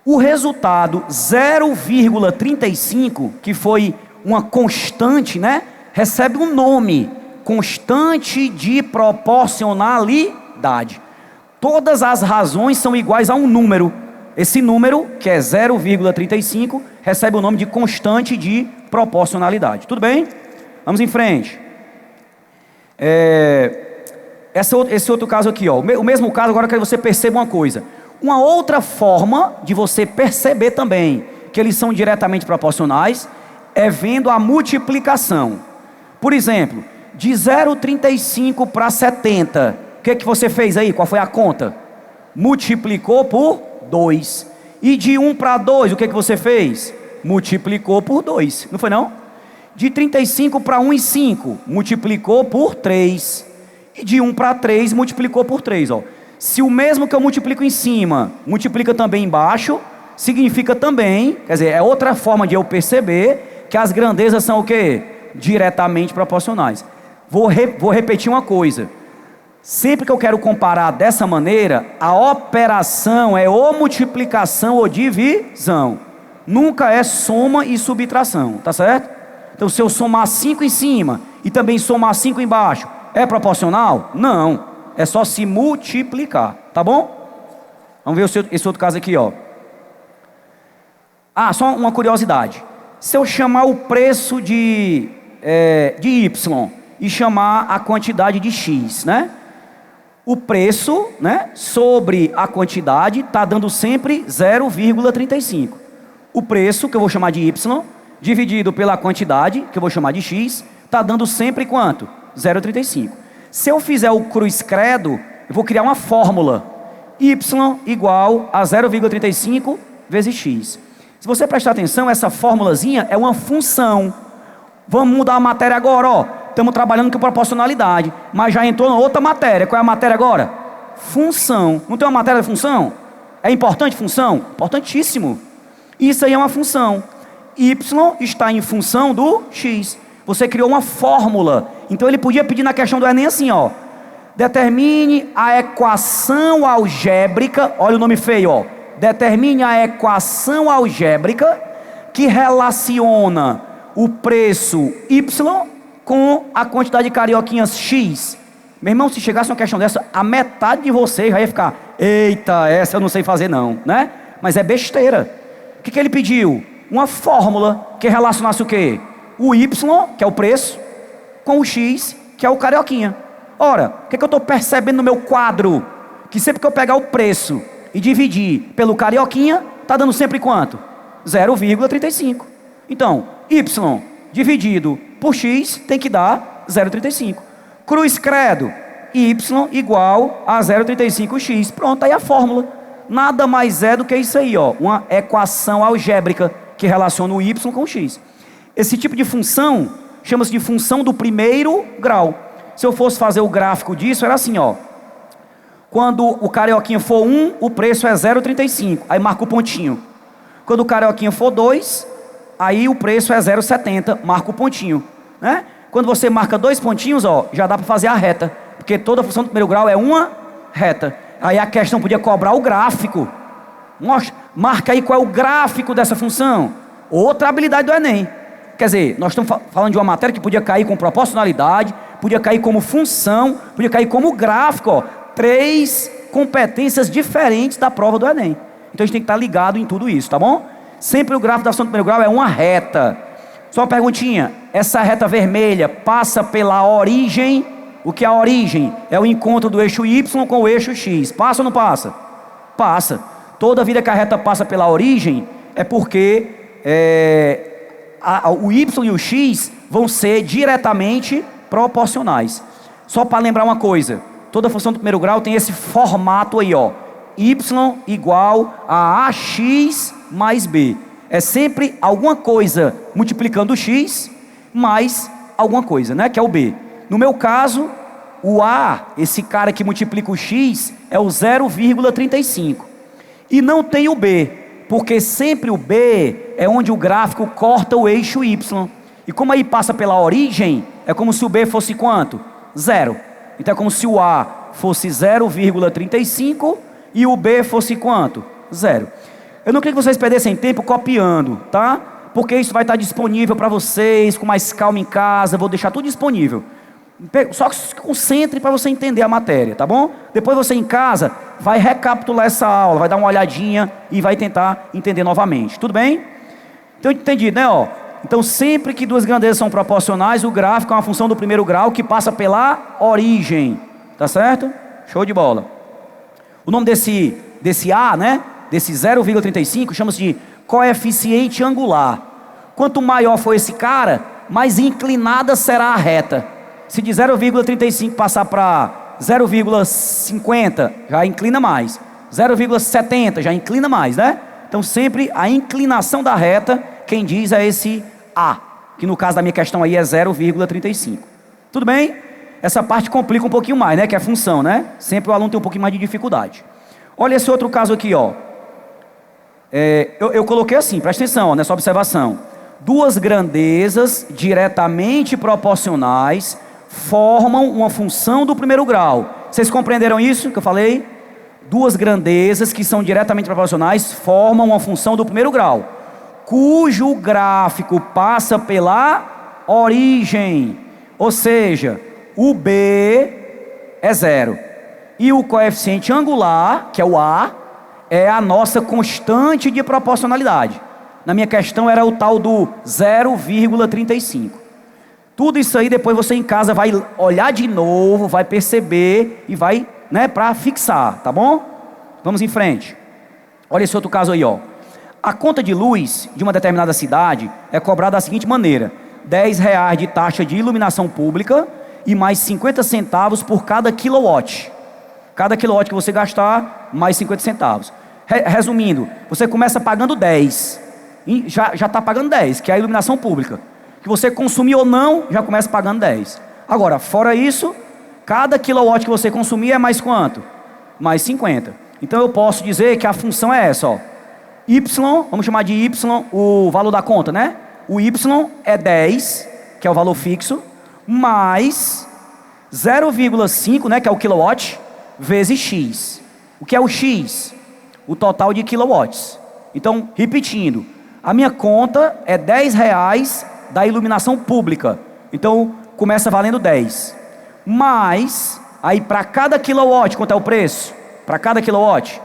O resultado 0,35, que foi uma constante, né? Recebe um nome, constante de proporcionalidade. Todas as razões são iguais a um número. Esse número, que é 0,35, recebe o nome de constante de proporcionalidade. Tudo bem? Vamos em frente. Esse outro caso aqui, ó. O mesmo caso, agora eu quero que você perceba uma coisa. Uma outra forma de você perceber também que eles são diretamente proporcionais é vendo a multiplicação. Por exemplo, de 0,35 para 70, o que você fez aí? Qual foi a conta? Multiplicou por 2. E de 1 para 2, o que você fez? Multiplicou por 2. Não foi não? De 35 para 1,5, multiplicou por 3. E de 1 para 3, multiplicou por 3. Ó. Se o mesmo que eu multiplico em cima, multiplica também embaixo, significa também, quer dizer, é outra forma de eu perceber que as grandezas são o quê? Diretamente proporcionais. Vou repetir uma coisa. Sempre que eu quero comparar dessa maneira, a operação é ou multiplicação ou divisão. Nunca é soma e subtração, tá certo? Então se eu somar 5 em cima e também somar 5 embaixo, é proporcional? Não, é só se multiplicar, tá bom? Vamos ver esse outro caso aqui, ó. Ah, só uma curiosidade. Se eu chamar o preço de Y e chamar a quantidade de X, né? O preço, né, sobre a quantidade está dando sempre 0,35. O preço, que eu vou chamar de Y, dividido pela quantidade, que eu vou chamar de X, está dando sempre quanto? 0,35. Se eu fizer o cruz credo, eu vou criar uma fórmula. Y igual a 0,35 vezes X. Se você prestar atenção, essa formulazinha é uma função. Vamos mudar a matéria agora, ó. Estamos trabalhando com proporcionalidade, mas já entrou na outra matéria. Qual é a matéria agora? Função. Não tem uma matéria de função? É importante função? Importantíssimo. Isso aí é uma função. Y está em função do X. Você criou uma fórmula. Então ele podia pedir na questão do Enem assim, ó. Determine a equação algébrica. Olha o nome feio, ó. Determine a equação algébrica que relaciona o preço Y com a quantidade de carioquinhas X. Meu irmão, se chegasse uma questão dessa, a metade de vocês já ia ficar: eita, essa eu não sei fazer não, né? Mas é besteira. O que ele pediu? Uma fórmula que relacionasse o quê? O Y, que é o preço, com o X, que é o carioquinha. Ora, o que eu estou percebendo no meu quadro? Que sempre que eu pegar o preço e dividir pelo carioquinha, está dando sempre quanto? 0,35. Então, Y dividido por X tem que dar 0,35. Cruz credo, Y igual a 0,35x. Pronto, aí a fórmula. Nada mais é do que isso aí, ó. Uma equação algébrica que relaciona o Y com o X. Esse tipo de função chama-se de função do primeiro grau. Se eu fosse fazer o gráfico disso, era assim, ó. Quando o carioquinha for 1, o preço é 0,35. Aí marca o pontinho. Quando o carioquinha for 2, aí o preço é 0,70, marca o pontinho, né? Quando você marca 2 pontinhos, ó, já dá para fazer a reta, porque toda função do primeiro grau é uma reta. Aí a questão podia cobrar o gráfico. Mostra, marca aí qual é o gráfico dessa função. Outra habilidade do Enem. Quer dizer, nós estamos falando de uma matéria que podia cair com proporcionalidade, podia cair como função, podia cair como gráfico, ó. 3 competências diferentes da prova do Enem. Então a gente tem que estar ligado em tudo isso, tá bom? Sempre o gráfico da função do primeiro grau é uma reta. Só uma perguntinha, essa reta vermelha passa pela origem. O que é a origem? É o encontro do eixo Y com o eixo X. Passa ou não passa? Passa. Toda vida que a reta passa pela origem é porque o Y e o X vão ser diretamente proporcionais. Só para lembrar uma coisa, toda função do primeiro grau tem esse formato aí, ó. Y igual a AX mais B. É sempre alguma coisa multiplicando o X mais alguma coisa, né? Que é o B. No meu caso, O A, esse cara que multiplica o X, é o 0,35. E não tem o B, porque sempre o B é onde o gráfico corta o eixo Y. E como aí passa pela origem, é como se o B fosse quanto? 0. Então é como se o A fosse 0,35 e o B fosse quanto? 0. Eu não queria que vocês perdessem tempo copiando, tá? Porque isso vai estar disponível para vocês, com mais calma em casa, vou deixar tudo disponível. Só que se concentre para você entender a matéria, tá bom? Depois você em casa vai recapitular essa aula, vai dar uma olhadinha e vai tentar entender novamente, tudo bem? Então entendido, né? Ó. Então sempre que duas grandezas são proporcionais, o gráfico é uma função do primeiro grau que passa pela origem, tá certo? Show de bola. O nome desse A, né? Desse 0,35 chama-se de coeficiente angular. Quanto maior for esse cara, mais inclinada será a reta. Se de 0,35 passar para 0,50, já inclina mais. 0,70 já inclina mais, né? Então sempre a inclinação da reta, quem diz é esse A, que no caso da minha questão aí é 0,35. Tudo bem? Essa parte complica um pouquinho mais, né? Que é a função, né? Sempre o aluno tem um pouquinho mais de dificuldade. Olha esse outro caso aqui, ó. Eu coloquei assim, presta atenção, ó, nessa observação. Duas grandezas diretamente proporcionais formam uma função do primeiro grau. Vocês compreenderam isso que eu falei? Duas grandezas que são diretamente proporcionais formam uma função do primeiro grau, cujo gráfico passa pela origem. Ou seja, o B é 0. E o coeficiente angular, que é o A, é a nossa constante de proporcionalidade. Na minha questão era o tal do 0,35. Tudo isso aí depois você em casa vai olhar de novo, vai perceber e vai, né, para fixar, tá bom? Vamos em frente. Olha esse outro caso aí, ó. A conta de luz de uma determinada cidade é cobrada da seguinte maneira: R$10 de taxa de iluminação pública e mais 50 centavos por cada quilowatt. Cada quilowatt que você gastar, mais 50 centavos. Resumindo, você começa pagando 10. Já está pagando 10, que é a iluminação pública. Que você consumir ou não, já começa pagando 10. Agora, fora isso, cada quilowatt que você consumir é mais quanto? Mais 50. Então eu posso dizer que a função é essa, ó. Y, vamos chamar de Y o valor da conta, né? O Y é 10, que é o valor fixo, mais 0,5, né, que é o quilowatt, vezes X. O que é o X? O total de quilowatts. Então, repetindo, a minha conta é R$10 da iluminação pública. Então, começa valendo 10. Mas, aí para cada quilowatt, quanto é o preço? Para cada quilowatt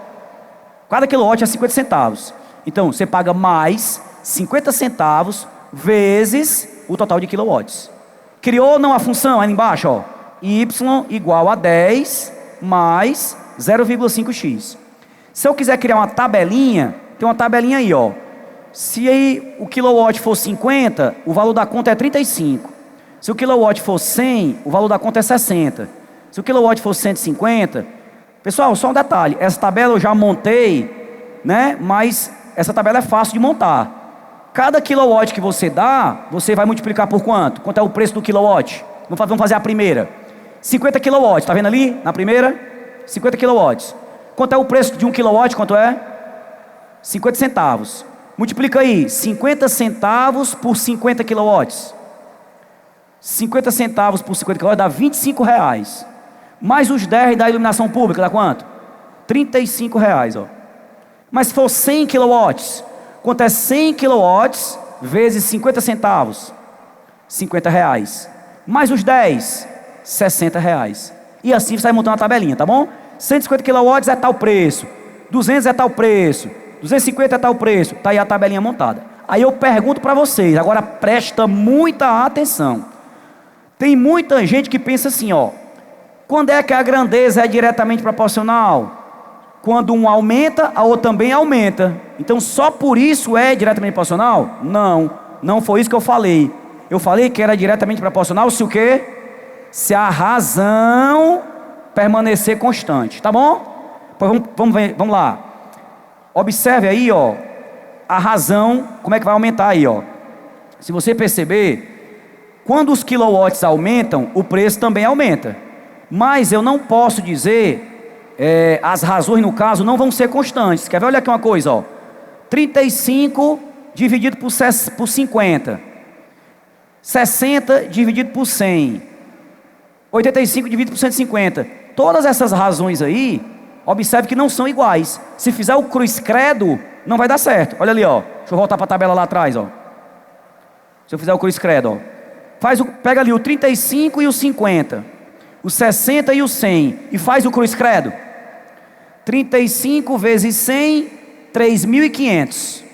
é 50 centavos. Então, você paga mais 50 centavos vezes o total de quilowatts. Criou ou não a função aí embaixo, ó? Y igual a 10 mais 0,5x. Se eu quiser criar uma tabelinha, tem uma tabelinha aí, ó. Se aí o kilowatt for 50, o valor da conta é 35. Se o kilowatt for 100, o valor da conta é 60. Se o kilowatt for 150... Pessoal, só um detalhe. Essa tabela eu já montei, né? Mas essa tabela é fácil de montar. Cada kilowatt que você dá, você vai multiplicar por quanto? Quanto é o preço do kilowatt? Vamos fazer a primeira. 50 quilowatts, tá vendo ali? Na primeira, 50 quilowatts. Quanto é o preço de 1 kilowatt? Quanto é? 50 centavos. Multiplica aí, 50 centavos por 50 quilowatts. 50 centavos por 50 quilowatts dá R$25. Mais os 10 da iluminação pública, dá quanto? R$35, ó. Mas se for 100 quilowatts, quanto é 100 quilowatts vezes 50 centavos? R$50. Mais os 10, R$60. E assim você vai montando a tabelinha, tá bom? 150 quilowatts é tal preço, 200 é tal preço, 250 é tal preço. Tá aí a tabelinha montada. Aí eu pergunto para vocês, agora presta muita atenção. Tem muita gente que pensa assim, ó. Quando é que a grandeza é diretamente proporcional? Quando um aumenta, a outra também aumenta. Então só por isso é diretamente proporcional? Não, não foi isso que eu falei. Eu falei que era diretamente proporcional se o quê? Se a razão permanecer constante, tá bom? Pois vamos lá. Observe aí, ó, a razão, como é que vai aumentar aí, ó. Se você perceber, quando os quilowatts aumentam, o preço também aumenta. Mas eu não posso dizer, as razões no caso não vão ser constantes. Quer ver? Olha aqui uma coisa, ó. 35 dividido por 50. 60 dividido por 100. 85 dividido por 150. Todas essas razões aí, observe que não são iguais. Se fizer o cruz credo, não vai dar certo. Olha ali, ó. Deixa eu voltar para a tabela lá atrás, ó. Se eu fizer o cruz credo, ó. Pega ali o 35 e o 50. O 60 e o 100. E faz o cruz credo. 35 vezes 100, 3.500.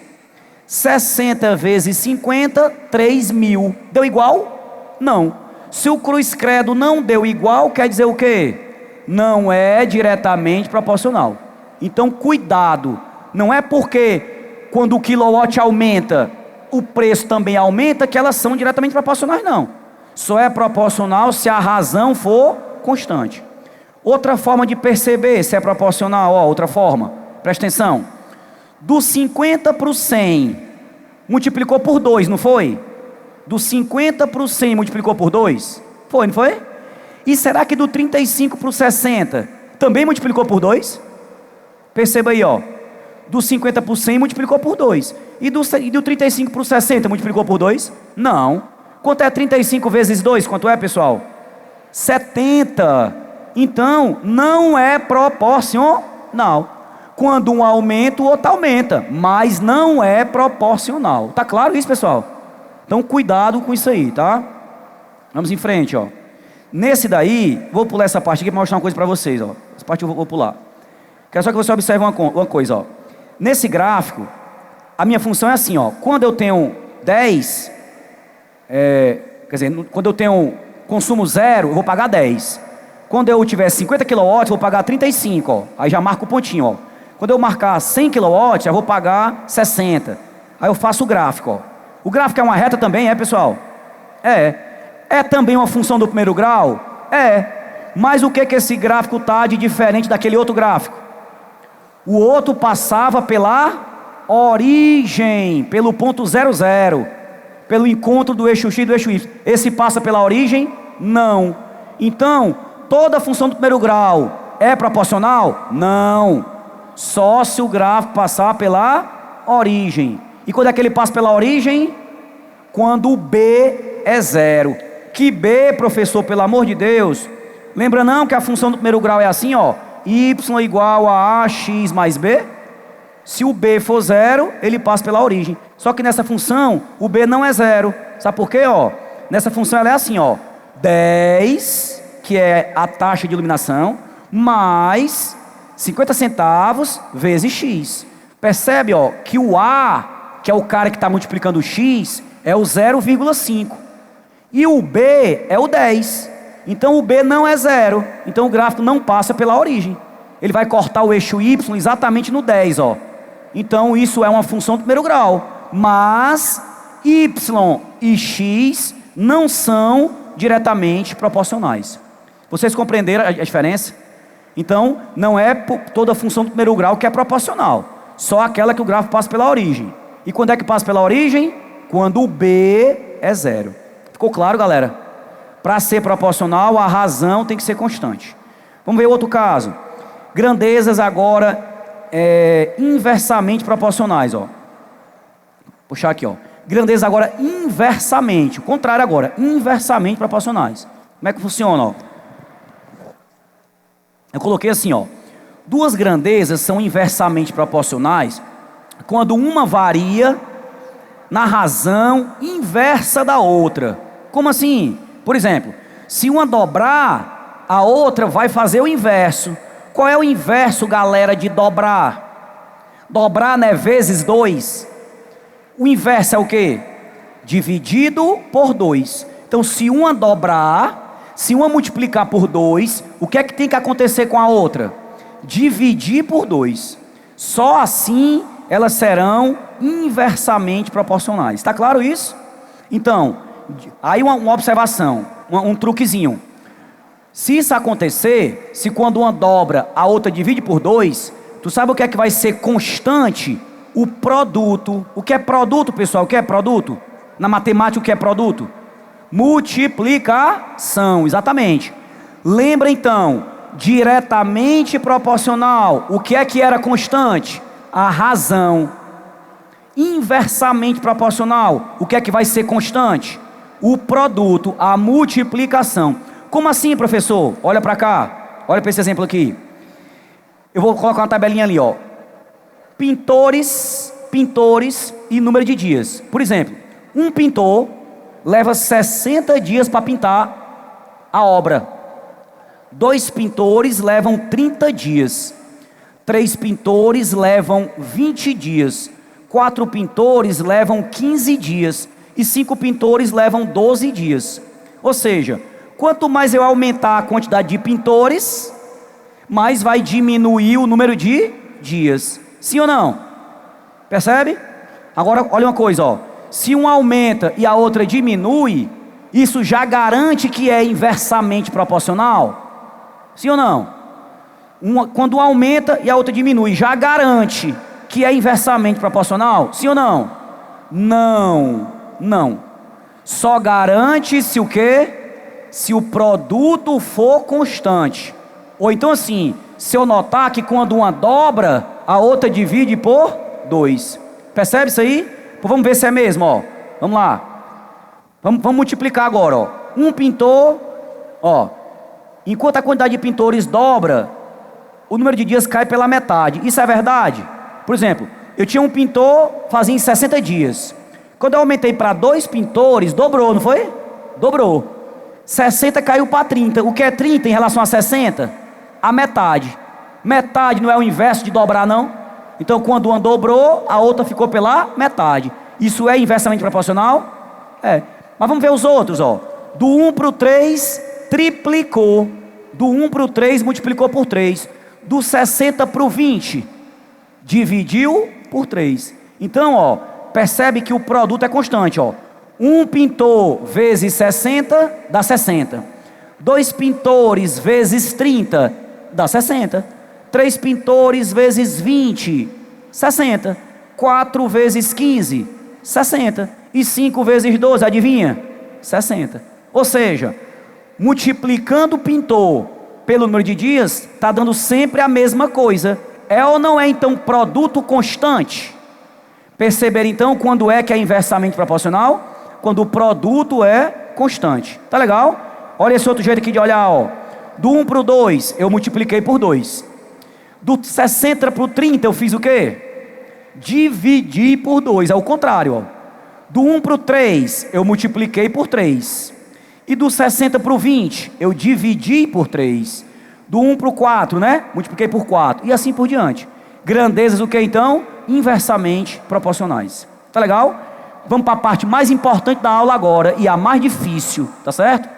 60 vezes 50, 3.000. Deu igual? Não. Se o cruz credo não deu igual, quer dizer o quê? Não é diretamente proporcional. Então, cuidado. Não é porque quando o quilowatt aumenta, o preço também aumenta, que elas são diretamente proporcionais, não. Só é proporcional se a razão for constante. Outra forma de perceber se é proporcional, ó, outra forma. Presta atenção. Do 50 para o 100, multiplicou por 2, não foi? Do 50 para o 100 multiplicou por 2? Foi, não foi? E será que do 35 para o 60 também multiplicou por 2? Perceba aí, ó. Do 50 para o 100 multiplicou por 2. E do 35 para o 60 multiplicou por 2? Não. Quanto é 35 vezes 2? Quanto é, pessoal? 70. Então, não é proporcional. Quando um aumenta, o outro aumenta. Mas não é proporcional. Tá claro isso, pessoal? Então, cuidado com isso aí, tá? Vamos em frente, ó. Nesse daí, vou pular essa parte aqui para mostrar uma coisa para vocês, ó. Essa parte eu vou pular. Quero só que você observe uma coisa, ó. Nesse gráfico, a minha função é assim, ó. Quando eu tenho 10, quer dizer, quando eu tenho consumo zero, eu vou pagar 10. Quando eu tiver 50 kW, eu vou pagar 35, ó. Aí já marco o pontinho, ó. Quando eu marcar 100 kW, eu vou pagar 60. Aí eu faço o gráfico, ó. O gráfico é uma reta também, pessoal? É também uma função do primeiro grau? Mas o que esse gráfico está de diferente daquele outro gráfico? O outro passava pela origem, pelo ponto 00, pelo encontro do eixo X e do eixo Y. Esse passa pela origem? Não. Então, toda função do primeiro grau é proporcional? Não. Só se o gráfico passar pela origem. E quando é que ele passa pela origem? Quando o B é zero. Que B, professor, pelo amor de Deus? Lembra não que a função do primeiro grau é assim, ó. Y igual a AX mais B. Se o B for zero, ele passa pela origem. Só que nessa função, o B não é zero. Sabe por quê, ó? Nessa função ela é assim, ó. 10, que é a taxa de iluminação, mais 50 centavos vezes X. Percebe, ó, que o A, que é o cara que está multiplicando o X, é o 0,5. E o B é o 10. Então o B não é zero. Então o gráfico não passa pela origem. Ele vai cortar o eixo Y exatamente no 10, ó. Então isso é uma função do primeiro grau. Mas Y e X não são diretamente proporcionais. Vocês compreenderam a diferença? Então não é toda função do primeiro grau que é proporcional. Só aquela que o gráfico passa pela origem. E quando é que passa pela origem? Quando o B é zero. Ficou claro, galera? Para ser proporcional, a razão tem que ser constante. Vamos ver outro caso. Grandezas agora inversamente proporcionais, ó. Puxar aqui, ó. Grandezas agora inversamente, o contrário agora, inversamente proporcionais. Como é que funciona, ó? Eu coloquei assim, ó. Duas grandezas são inversamente proporcionais quando uma varia na razão inversa da outra. Como assim? Por exemplo, se uma dobrar, a outra vai fazer o inverso. Qual é o inverso, galera, de dobrar? Dobrar, né, vezes 2. O inverso é o quê? Dividido por 2. Então, se uma dobrar, se uma multiplicar por 2, o que é que tem que acontecer com a outra? Dividir por 2. Só assim elas serão inversamente proporcionais. Está claro isso? Então, aí uma observação, um truquezinho. Se isso acontecer, se quando uma dobra, a outra divide por 2, tu sabe o que é que vai ser constante? O produto. O que é produto, pessoal? O que é produto? Na matemática, o que é produto? Multiplicação, exatamente. Lembra então, diretamente proporcional, o que é que era constante? A razão. Inversamente proporcional, o que é que vai ser constante? O produto, a multiplicação. Como assim, professor? Olha para cá, olha para esse exemplo aqui. Eu vou colocar uma tabelinha ali, ó. Pintores e número de dias. Por exemplo, um pintor leva 60 dias para pintar a obra. 2 pintores levam 30 dias. 3 pintores levam 20 dias. 4 pintores levam 15 dias. E 5 pintores levam 12 dias. Ou seja, quanto mais eu aumentar a quantidade de pintores, mais vai diminuir o número de dias. Sim ou não? Percebe? Agora, olha uma coisa, ó. Se um aumenta e a outra diminui, isso já garante que é inversamente proporcional? Sim ou não? Quando um aumenta e a outra diminui, já garante que é inversamente proporcional? Sim ou não? Não. Só garante se o quê? Se o produto for constante. Ou então assim, se eu notar que quando uma dobra, a outra divide por 2. Percebe isso aí? Pô, vamos ver se é mesmo, ó. Vamos lá. Vamos multiplicar agora, ó. Um pintor, ó. Enquanto a quantidade de pintores dobra, o número de dias cai pela metade. Isso é verdade? Por exemplo, eu tinha um pintor fazia em 60 dias. Quando eu aumentei para 2 pintores, dobrou, não foi? Dobrou. 60 caiu para 30. O que é 30 em relação a 60? A metade. Metade não é o inverso de dobrar, não? Então, quando uma dobrou, a outra ficou pela metade. Isso é inversamente proporcional? É. Mas vamos ver os outros, ó. Do 1 para o 3, triplicou. Do 1 para o 3, multiplicou por 3. Do 60 para o 20, dividiu por 3. Então, ó, percebe que o produto é constante, ó. Um pintor vezes 60 dá 60. 2 pintores vezes 30 dá 60. 3 pintores vezes 20, 60. 4 vezes 15, 60. E 5 vezes 12, adivinha? 60. Ou seja, multiplicando o pintor pelo número de dias, está dando sempre a mesma coisa. É ou não é então produto constante? Perceber então quando é que é inversamente proporcional? Quando o produto é constante. Tá legal? Olha esse outro jeito aqui de olhar, ó. Do 1 para o 2, eu multipliquei por 2. Do 60 para o 30 eu fiz o quê? Dividi por 2, é o contrário, ó. Do 1 para o 3 eu multipliquei por 3. E do 60 para o 20 eu dividi por 3. Do 1 para o 4, né? Multipliquei por 4. E assim por diante. Grandezas o que então? Inversamente proporcionais. Tá legal? Vamos para a parte mais importante da aula agora e a mais difícil, tá certo?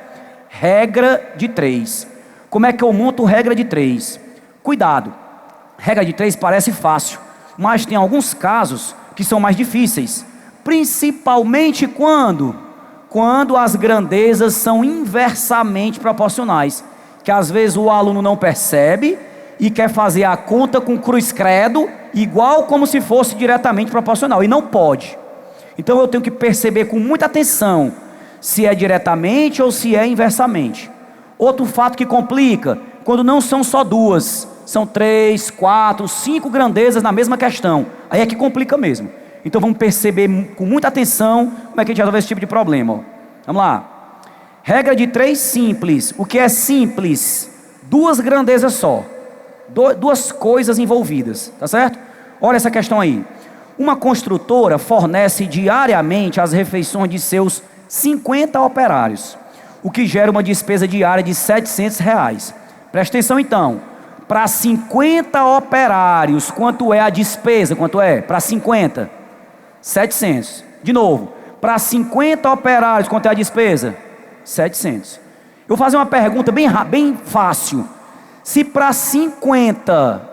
Regra de 3. Como é que eu monto regra de 3? Cuidado. Regra de 3 parece fácil, mas tem alguns casos que são mais difíceis. Principalmente quando as grandezas são inversamente proporcionais. Que às vezes o aluno não percebe e quer fazer a conta com cruz credo, igual como se fosse diretamente proporcional. E não pode. Então eu tenho que perceber com muita atenção se é diretamente ou se é inversamente. Outro fato que complica, quando não são só duas, são 3, 4, 5 grandezas na mesma questão. Aí é que complica mesmo. Então vamos perceber com muita atenção como é que a gente resolve esse tipo de problema, ó. Vamos lá. Regra de 3 simples. O que é simples? 2 grandezas só. 2 coisas envolvidas, tá certo? Olha essa questão aí. Uma construtora fornece diariamente as refeições de seus 50 operários, o que gera uma despesa diária de R$700. Presta atenção então. Para 50 operários, quanto é a despesa? Quanto é? Para 50? 700. De novo. Para 50 operários, quanto é a despesa? 700. Eu vou fazer uma pergunta bem fácil. Se para 50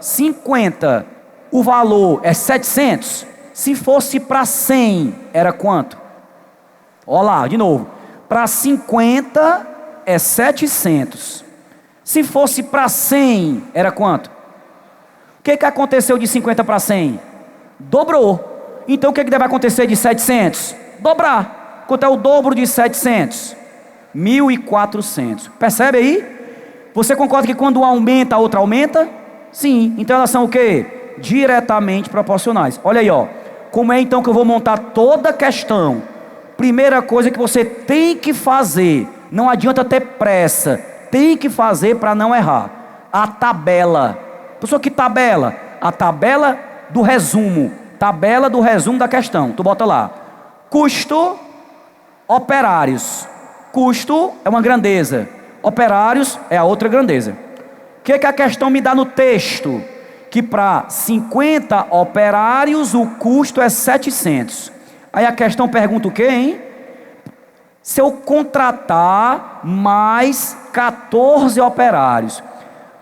o valor é 700, se fosse para 100, era quanto? Olha lá, de novo. Para 50 é 700. Se fosse para 100, era quanto? O que aconteceu de 50 para 100? Dobrou. Então o que deve acontecer de 700? Dobrar. Quanto é o dobro de 700? 1.400. Percebe aí? Você concorda que quando um aumenta, a outra aumenta? Sim. Então elas são o quê? Diretamente proporcionais. Olha aí, ó. Como é então que eu vou montar toda a questão? Primeira coisa que você tem que fazer, não adianta ter pressa, tem que fazer para não errar. A tabela. Pessoal, que tabela? A tabela do resumo. Tabela do resumo da questão. Tu bota lá. Custo, operários. Custo é uma grandeza. Operários é a outra grandeza. O que a questão me dá no texto? Que para 50 operários o custo é 700. Aí a questão pergunta o quê, hein? Se eu contratar mais 14 operários.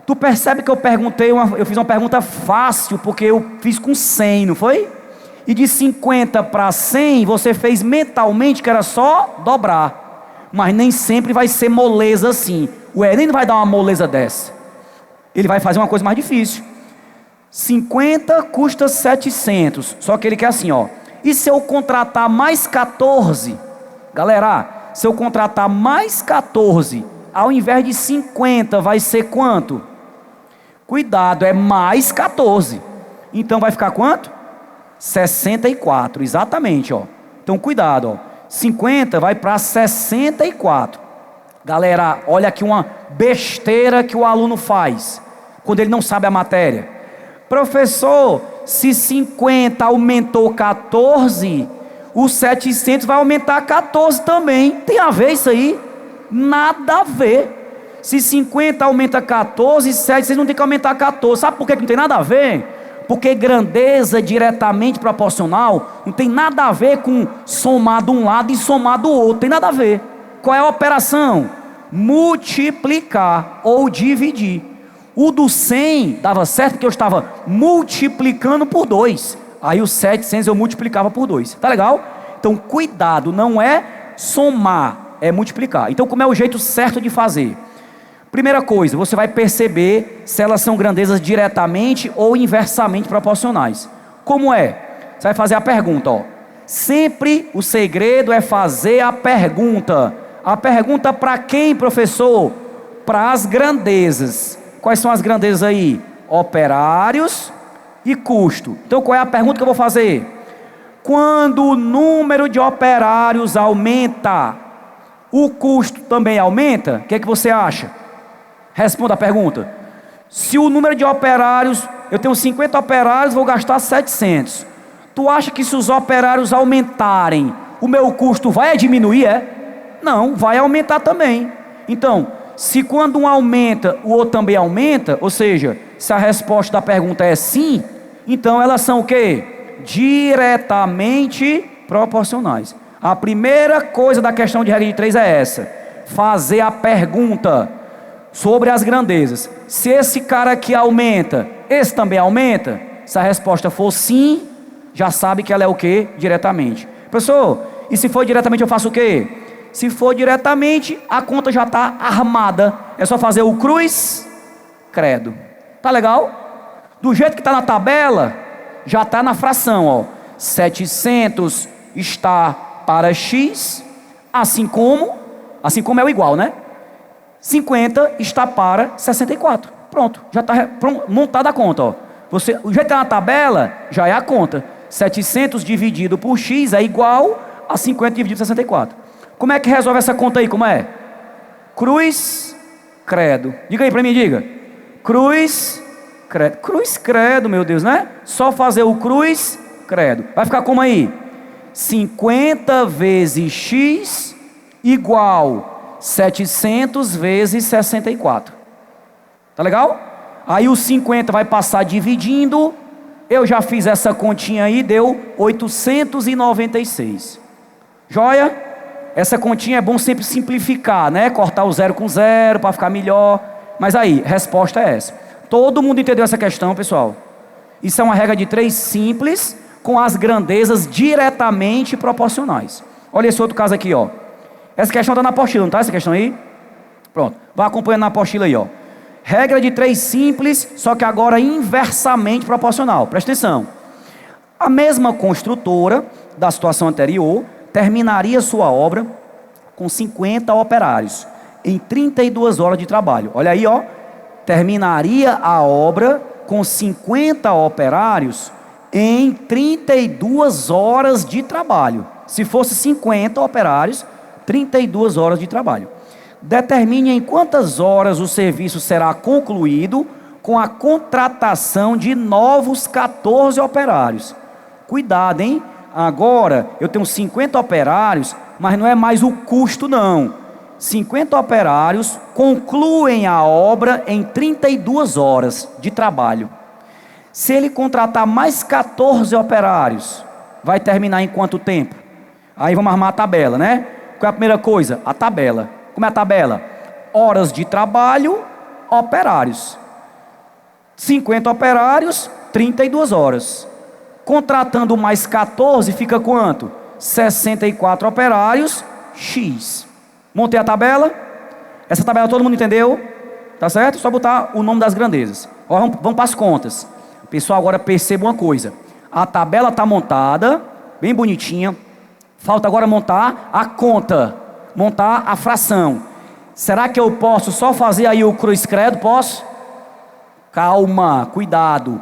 Tu percebe que eu fiz uma pergunta fácil, porque eu fiz com 100, não foi? E de 50 para 100, você fez mentalmente que era só dobrar. Mas nem sempre vai ser moleza assim. O Enem não vai dar uma moleza dessa. Ele vai fazer uma coisa mais difícil. 50 custa 700. Só que ele quer assim, ó. E se eu contratar mais 14? Galera, se eu contratar mais 14, ao invés de 50, vai ser quanto? Cuidado, é mais 14. Então vai ficar quanto? 64, exatamente, ó. Então cuidado, ó. 50 vai para 64. Galera, olha aqui uma besteira que o aluno faz quando ele não sabe a matéria. Professor, se 50 aumentou 14, os 700 vai aumentar 14 também. Tem a ver isso aí? Nada a ver. Se 50 aumenta 14, 700 não tem que aumentar 14. Sabe por que não tem nada a ver? Porque grandeza diretamente proporcional não tem nada a ver com somar de um lado e somar do outro. Tem nada a ver. Qual é a operação? Multiplicar ou dividir. O do 100 dava certo porque eu estava multiplicando por 2. Aí os 700 eu multiplicava por 2. Tá legal? Então cuidado, não é somar, é multiplicar. Então como é o jeito certo de fazer? Primeira coisa, você vai perceber se elas são grandezas diretamente ou inversamente proporcionais. Como é? Você vai fazer a pergunta, ó. Sempre o segredo é fazer a pergunta. A pergunta para quem, professor? Para as grandezas. Quais são as grandezas aí? Operários e custo. Então qual é a pergunta que eu vou fazer? Quando o número de operários aumenta, o custo também aumenta? O que é que você acha? Responda a pergunta. Se o número de operários, eu tenho 50 operários, vou gastar 700. Tu acha que se os operários aumentarem, o meu custo vai diminuir, é? Não, vai aumentar também. Então, se quando um aumenta, o outro também aumenta, ou seja, se a resposta da pergunta é sim, então elas são o quê? Diretamente proporcionais. A primeira coisa da questão de regra de 3 é essa: fazer a pergunta sobre as grandezas. Se esse cara aqui aumenta, esse também aumenta? Se a resposta for sim, já sabe que ela é o quê? Diretamente. Professor, e se for diretamente eu faço o quê? Se for diretamente, a conta já está armada. É só fazer o cruz, credo. Tá legal? Do jeito que está na tabela, já está na fração, ó. 700 está para X, assim como é o igual, né? 50 está para 64. Pronto, já está montada a conta, ó. O jeito que está na tabela, já é a conta. 700 dividido por X é igual a 50 dividido por 64. Como é que resolve essa conta aí? Como é? Cruz, credo. Diga aí para mim, diga. Cruz, credo. Cruz, credo, meu Deus, né? Só fazer o cruz, credo. Vai ficar como aí? 50 vezes X igual 700 vezes 64. Tá legal? Aí o 50 vai passar dividindo. Eu já fiz essa continha aí, deu 896. Joia? Essa continha é bom sempre simplificar, né? Cortar o 0 com 0 para ficar melhor. Mas aí, resposta é essa. Todo mundo entendeu essa questão, pessoal? Isso é uma regra de 3 simples, com as grandezas diretamente proporcionais. Olha esse outro caso aqui, ó. Essa questão está na apostila, não está essa questão aí? Pronto, vai acompanhando na apostila aí, ó. Regra de 3 simples, só que agora inversamente proporcional. Presta atenção. A mesma construtora da situação anterior terminaria sua obra com 50 operários. em 32 horas de trabalho. Olha aí, ó. Terminaria a obra com 50 operários em 32 horas de trabalho. Se fosse 50 operários, 32 horas de trabalho. Determine em quantas horas o serviço será concluído com a contratação de novos 14 operários. Cuidado, hein? Agora eu tenho 50 operários, mas não é mais o custo, não. 50 operários concluem a obra em 32 horas de trabalho. Se ele contratar mais 14 operários, vai terminar em quanto tempo? Aí vamos armar a tabela, né? Qual é a primeira coisa? A tabela. Como é a tabela? Horas de trabalho, operários. 50 operários, 32 horas. Contratando mais 14, fica quanto? 64 operários, X. Montei a tabela. Essa tabela todo mundo entendeu? Tá certo? Só botar o nome das grandezas. Agora vamos para as contas. Pessoal, agora perceba uma coisa. A tabela está montada, bem bonitinha. Falta agora montar a conta, montar a fração. Será que eu posso só fazer aí o cruz credo? Posso? Calma, cuidado.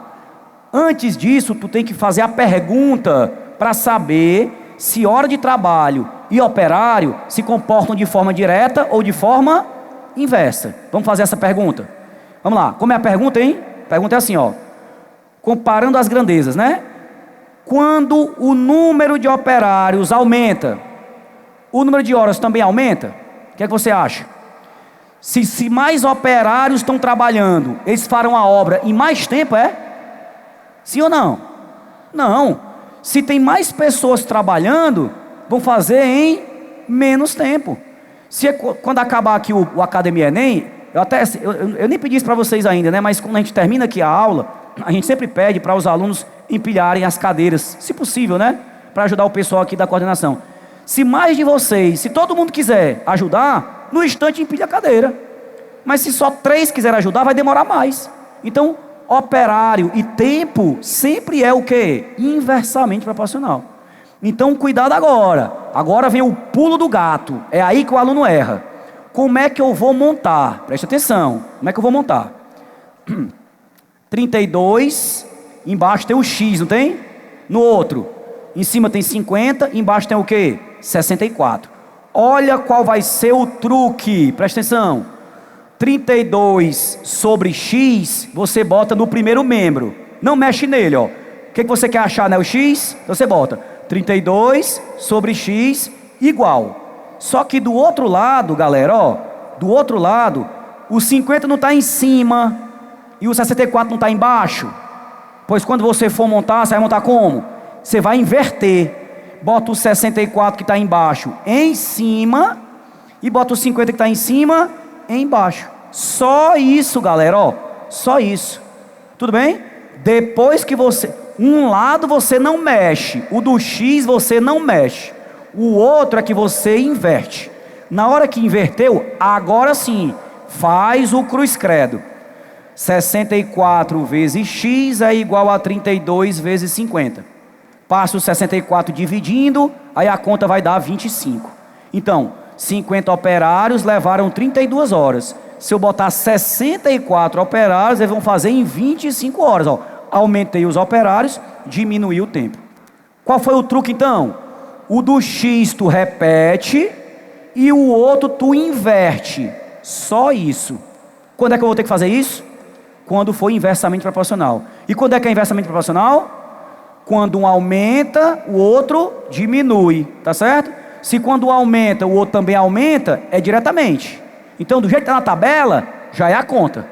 Antes disso, tu tem que fazer a pergunta para saber se hora de trabalho e operário se comportam de forma direta ou de forma inversa. Vamos fazer essa pergunta? Vamos lá. Como é a pergunta, hein? A pergunta é assim, ó. Comparando as grandezas, né? Quando o número de operários aumenta, o número de horas também aumenta? O que é que você acha? Se mais operários estão trabalhando, eles farão a obra em mais tempo, é? Sim ou não? Não. Se tem mais pessoas trabalhando, vão fazer em menos tempo. Quando acabar aqui o Academia Enem, eu nem pedi isso para vocês ainda, né? Mas quando a gente termina aqui a aula, a gente sempre pede para os alunos empilharem as cadeiras, se possível, né? Para ajudar o pessoal aqui da coordenação. Se mais de vocês, se todo mundo quiser ajudar, no instante empilha a cadeira. Mas se só 3 quiserem ajudar, vai demorar mais. Então, operário e tempo sempre é o quê? Inversamente proporcional. Então, cuidado agora. Agora vem o pulo do gato. É aí que o aluno erra. Como é que eu vou montar? Preste atenção. Como é que eu vou montar? 32, embaixo tem o X, não tem? No outro, em cima tem 50, embaixo tem o quê? 64. Olha qual vai ser o truque, presta atenção. 32 sobre X, você bota no primeiro membro. Não mexe nele, ó. O que você quer achar, né? O X? Então você bota 32 sobre X igual. Só que do outro lado, galera, ó. Do outro lado, o 50 não está em cima e o 64 não está embaixo. Pois quando você for montar, você vai montar como? Você vai inverter. Bota o 64 que está embaixo em cima e bota o 50 que está em cima embaixo. Só isso, galera, ó. Só isso. Tudo bem? Depois que você... Um lado você não mexe. O do X você não mexe. O outro é que você inverte. Na hora que inverteu, agora sim, faz o cruz credo. 64 vezes X é igual a 32 vezes 50. Passa o 64 dividindo, aí a conta vai dar 25. Então, 50 operários levaram 32 horas. Se eu botar 64 operários, eles vão fazer em 25 horas. Ó. Aumentei os operários, diminui o tempo. Qual foi o truque então? O do X tu repete e o outro tu inverte. Só isso. Quando é que eu vou ter que fazer isso? Quando for inversamente proporcional. E quando é que é inversamente proporcional? Quando um aumenta, o outro diminui, tá certo? Se quando um aumenta, o outro também aumenta, é diretamente. Então, do jeito que está na tabela, já é a conta.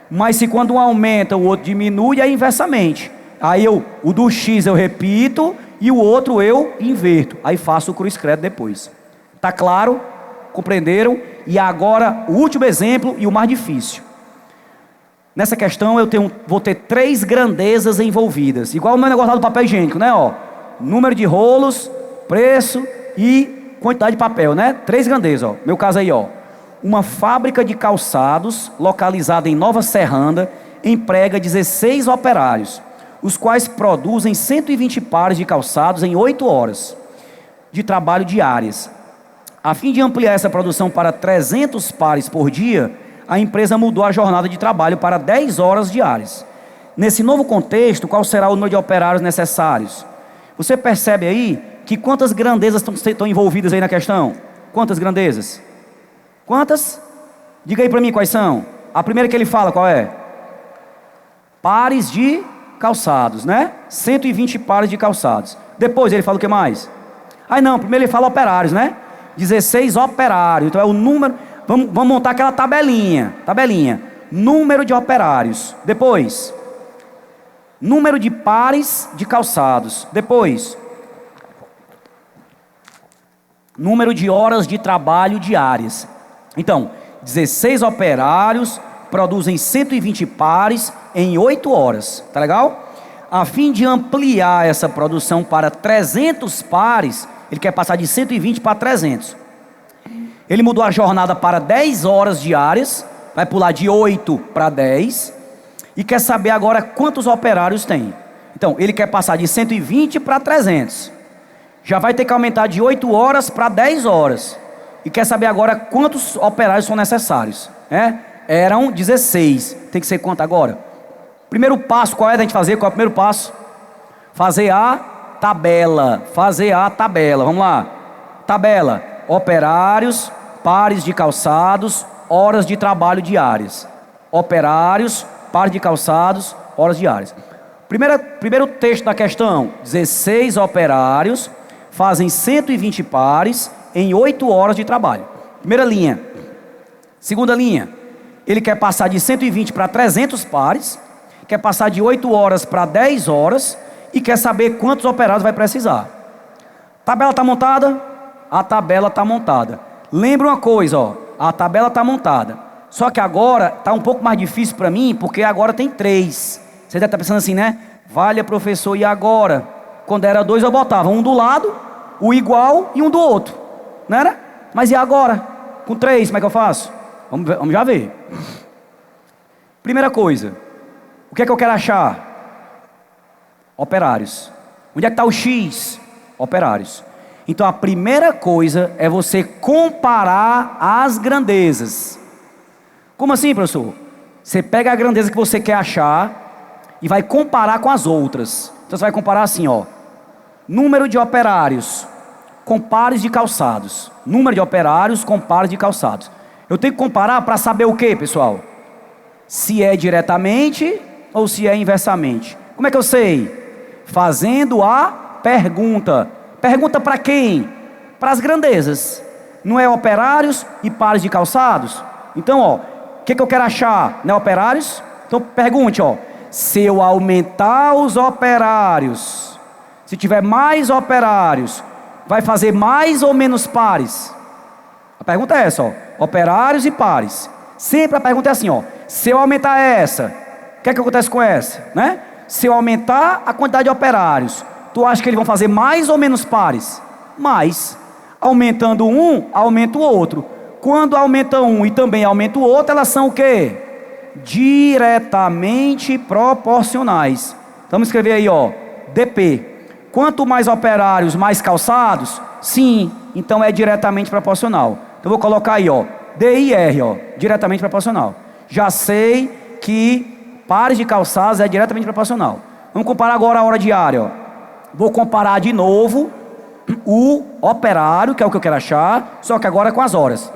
Mas se quando um aumenta, o outro diminui, é inversamente. Aí o do X eu repito e o outro eu inverto. Aí faço o cruz credo depois. Tá claro? Compreenderam? E agora, o último exemplo e o mais difícil. Nessa questão vou ter 3 grandezas envolvidas. Igual o meu negócio lá do papel higiênico, né? Ó, número de rolos, preço e quantidade de papel, né? 3 grandezas, ó. Meu caso aí, ó. Uma fábrica de calçados localizada em Nova Serranda emprega 16 operários, os quais produzem 120 pares de calçados em 8 horas de trabalho diárias. A fim de ampliar essa produção para 300 pares por dia, a empresa mudou a jornada de trabalho para 10 horas diárias. Nesse novo contexto, qual será o número de operários necessários? Você percebe aí que quantas grandezas estão envolvidas aí na questão? Quantas grandezas? Quantas? Diga aí para mim quais são. A primeira que ele fala qual é? Pares de calçados, né? 120 pares de calçados. Depois ele fala o que mais? Não, primeiro ele fala operários, né? 16 operários. Então é o número. Vamos montar aquela tabelinha. Número de operários. Depois, número de pares de calçados. Depois, número de horas de trabalho diárias. Então, 16 operários produzem 120 pares em 8 horas. Tá legal? A fim de ampliar essa produção para 300 pares, ele quer passar de 120 para 300. Ele mudou a jornada para 10 horas diárias, vai pular de 8 para 10, e quer saber agora quantos operários tem. Então, ele quer passar de 120 para 300. Já vai ter que aumentar de 8 horas para 10 horas. E quer saber agora quantos operários são necessários. Eram 16. Tem que ser quanto agora? Primeiro passo, qual é da gente fazer? Qual é o primeiro passo? Fazer a tabela. Vamos lá. Tabela. Operários, pares de calçados, horas de trabalho diárias. Operários, pares de calçados, horas diárias. Primeiro texto da questão. 16 operários fazem 120 pares em 8 horas de trabalho. Primeira linha. Segunda linha. Ele quer passar de 120 para 300 pares, quer passar de 8 horas para 10 horas e quer saber quantos operários vai precisar. Tabela está montada? A tabela está montada. Lembra uma coisa, a tabela está montada. Só que agora está um pouco mais difícil para mim, porque agora tem 3. Você deve estar pensando assim, né? Valha, professor, e agora? Quando era 2 eu botava um do lado, o igual e um do outro. Não era? Mas e agora? Com 3, como é que eu faço? Vamos já ver. Primeira coisa, o que é que eu quero achar? Operários. Onde é que está o X? Operários. Então a primeira coisa é você comparar as grandezas. Como assim, professor? Você pega a grandeza que você quer achar e vai comparar com as outras. Então você vai comparar assim, número de operários com pares de calçados. Número de operários com pares de calçados. Eu tenho que comparar para saber o que, pessoal? Se é diretamente ou se é inversamente. Como é que eu sei? Fazendo a pergunta. Pergunta para quem? Para as grandezas. Não é operários e pares de calçados? Então, o que eu quero achar? Não é operários? Então pergunte, se eu aumentar os operários, se tiver mais operários, vai fazer mais ou menos pares? A pergunta é essa, operários e pares. Sempre a pergunta é assim, se eu aumentar essa, o que é que acontece com essa, né? Se eu aumentar a quantidade de operários, tu acha que eles vão fazer mais ou menos pares? Mais. Aumentando um, aumenta o outro. Quando aumenta um e também aumenta o outro, elas são o quê? Diretamente proporcionais. Vamos escrever aí, DP. Quanto mais operários, mais calçados? Sim, então é diretamente proporcional. Então vou colocar aí, D e R, diretamente proporcional. Já sei que pares de calçados é diretamente proporcional. Vamos comparar agora a hora diária, Vou comparar de novo o operário, que é o que eu quero achar, só que agora com as horas.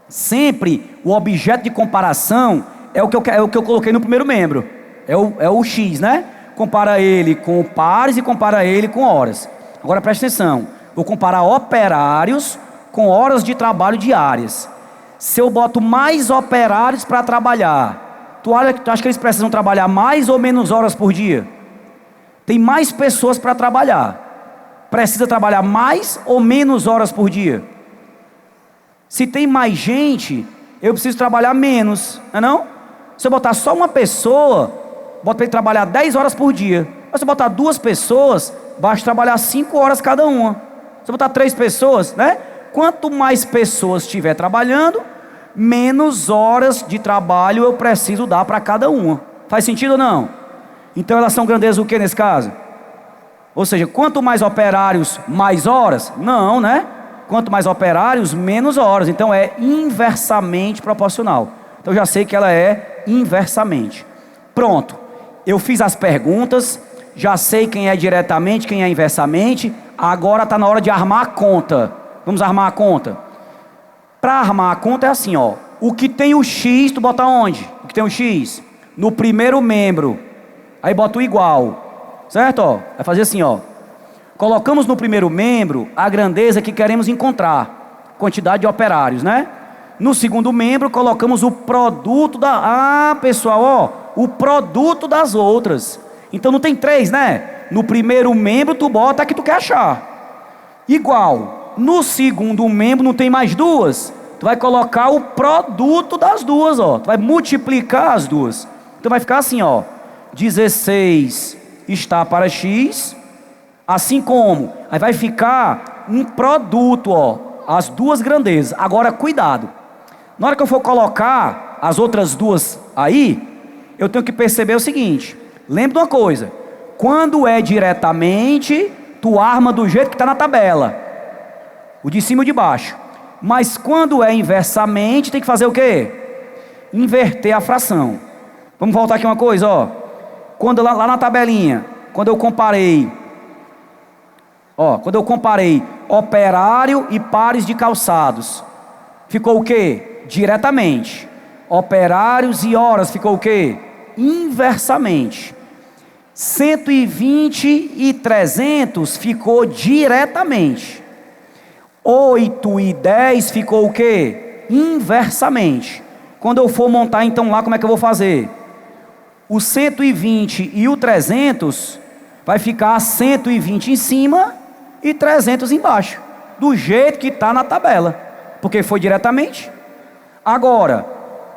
Sempre o objeto de comparação é o que eu coloquei no primeiro membro. É o X, né? Compara ele com pares e compara ele com horas. Agora presta atenção. Vou comparar operários com horas de trabalho diárias. Se eu boto mais operários para trabalhar, tu acha que eles precisam trabalhar mais ou menos horas por dia? Tem mais pessoas para trabalhar. Precisa trabalhar mais ou menos horas por dia? Se tem mais gente, eu preciso trabalhar menos, não é não? Se eu botar só uma pessoa, bota para ele trabalhar 10 horas por dia. Mas se eu botar 2 pessoas, basta trabalhar 5 horas cada uma. Se eu botar 3 pessoas, né? Quanto mais pessoas estiver trabalhando, menos horas de trabalho eu preciso dar para cada uma. Faz sentido ou não? Então elas são grandezas o que nesse caso? Ou seja, quanto mais operários, mais horas? Não, né? Quanto mais operários, menos horas. Então é inversamente proporcional. Então eu já sei que ela é inversamente. Pronto. Eu fiz as perguntas, já sei quem é diretamente, quem é inversamente. Agora está na hora de armar a conta. Vamos armar a conta. Para armar a conta é assim, ó. O que tem o X, tu bota onde? O que tem o X? No primeiro membro. Aí bota o igual. Certo? Ó, vai fazer assim, ó. Colocamos no primeiro membro a grandeza que queremos encontrar. Quantidade de operários, né? No segundo membro, colocamos o produto da... Ah, pessoal, ó. O produto das outras. Então não tem 3, né? No primeiro membro, tu bota a que tu quer achar. Igual. No segundo membro, não tem mais 2. Tu vai colocar o produto das 2, ó. Tu vai multiplicar as 2. Então vai ficar assim, ó. 16 está para X. Assim como. Aí vai ficar um produto, ó. As 2 grandezas. Agora, cuidado. Na hora que eu for colocar as outras 2 aí, eu tenho que perceber o seguinte. Lembra de uma coisa. Quando é diretamente, tu arma do jeito que está na tabela. O de cima e o de baixo. Mas quando é inversamente, tem que fazer o quê? Inverter a fração. Vamos voltar aqui uma coisa, ó. Quando lá na tabelinha, quando eu comparei operário e pares de calçados, ficou o quê? Diretamente. Operários e horas, ficou o quê? Inversamente. 120 e 300 ficou diretamente. 8 e 10 ficou o quê? Inversamente. Quando eu for montar então lá, como é que eu vou fazer? O 120 e o 300 vai ficar 120 em cima e 300 embaixo. Do jeito que está na tabela. Porque foi diretamente. Agora,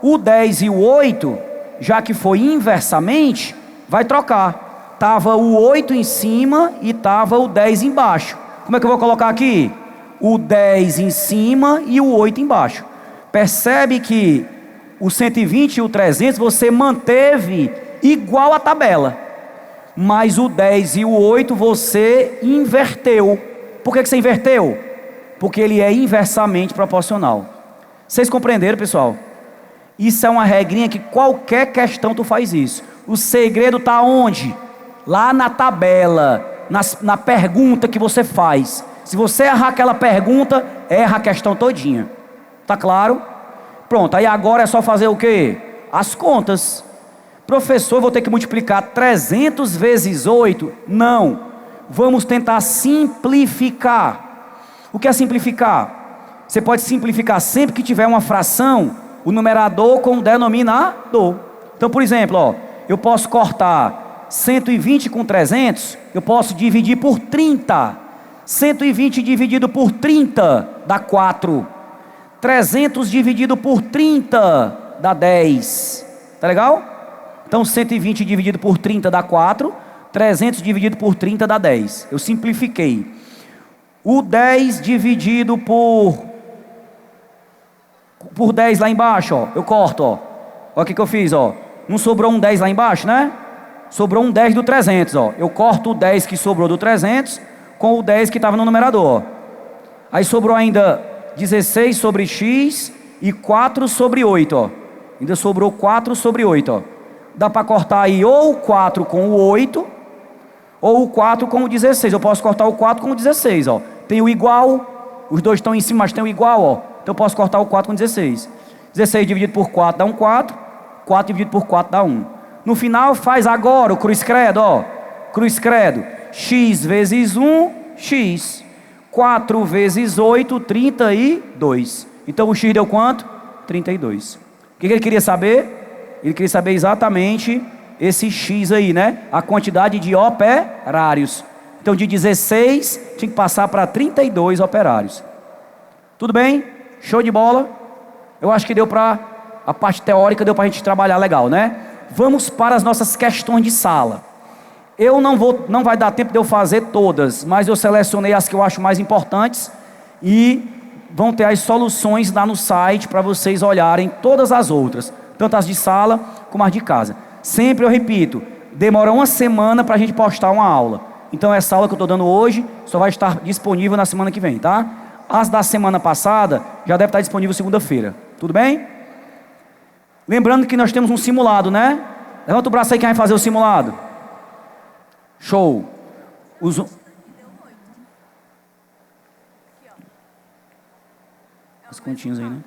o 10 e o 8, já que foi inversamente, vai trocar. Estava o 8 em cima e estava o 10 embaixo. Como é que eu vou colocar aqui? O 10 em cima e o 8 embaixo. Percebe que o 120 e o 300 você manteve igual à tabela. Mas o 10 e o 8 você inverteu. Por que você inverteu? Porque ele é inversamente proporcional. Vocês compreenderam, pessoal? Isso é uma regrinha que qualquer questão tu faz isso. O segredo está onde? Lá na tabela, na pergunta que você faz. Se você errar aquela pergunta, erra a questão todinha. Tá claro? Pronto, aí agora é só fazer o quê? As contas. Professor, eu vou ter que multiplicar 300 vezes 8? Não. Vamos tentar simplificar. O que é simplificar? Você pode simplificar sempre que tiver uma fração, o numerador com o denominador. Então, por exemplo, ó, eu posso cortar 120 com 300, eu posso dividir por 30. 120 dividido por 30 dá 4. 300 dividido por 30 dá 10. Tá legal? Então 120 dividido por 30 dá 4. 300 dividido por 30 dá 10. Eu simplifiquei. O 10 dividido por 10 lá embaixo, ó, eu corto, ó. Olha o que eu fiz, ó. Não sobrou um 10 lá embaixo, né? Sobrou um 10 do 300, ó. Eu corto o 10 que sobrou do 300 com o 10 que estava no numerador. Aí sobrou ainda 16 sobre x e 4 sobre 8, ó. Ainda sobrou 4 sobre 8, ó. Dá para cortar aí ou o 4 com o 8 ou o 4 com o 16. Eu posso cortar o 4 com o 16, ó. Tem o igual, os dois estão em cima, mas tem o igual, ó. Então eu posso cortar o 4 com 16. 16 dividido por 4 dá um 4. 4 dividido por 4 dá 1. No final faz agora o cruz credo, ó. Cruz credo. X vezes 1, x. 4 vezes 8, 32. Então o x deu quanto? 32. O que ele queria saber? Ele queria saber exatamente esse x aí, né? A quantidade de operários. Então de 16 tinha que passar para 32 operários. Tudo bem? Show de bola? Eu acho que deu para... A parte teórica deu para a gente trabalhar legal, né? Vamos para as nossas questões de sala. Não vai dar tempo de eu fazer todas, mas eu selecionei as que eu acho mais importantes e vão ter as soluções lá no site para vocês olharem todas as outras, tanto as de sala como as de casa. Sempre eu repito, demora uma semana para a gente postar uma aula. Então essa aula que eu estou dando hoje só vai estar disponível na semana que vem, tá? As da semana passada já deve estar disponível segunda-feira. Tudo bem? Lembrando que nós temos um simulado, né? Levanta o braço aí quem vai fazer o simulado. Show. Os continhos aí, né?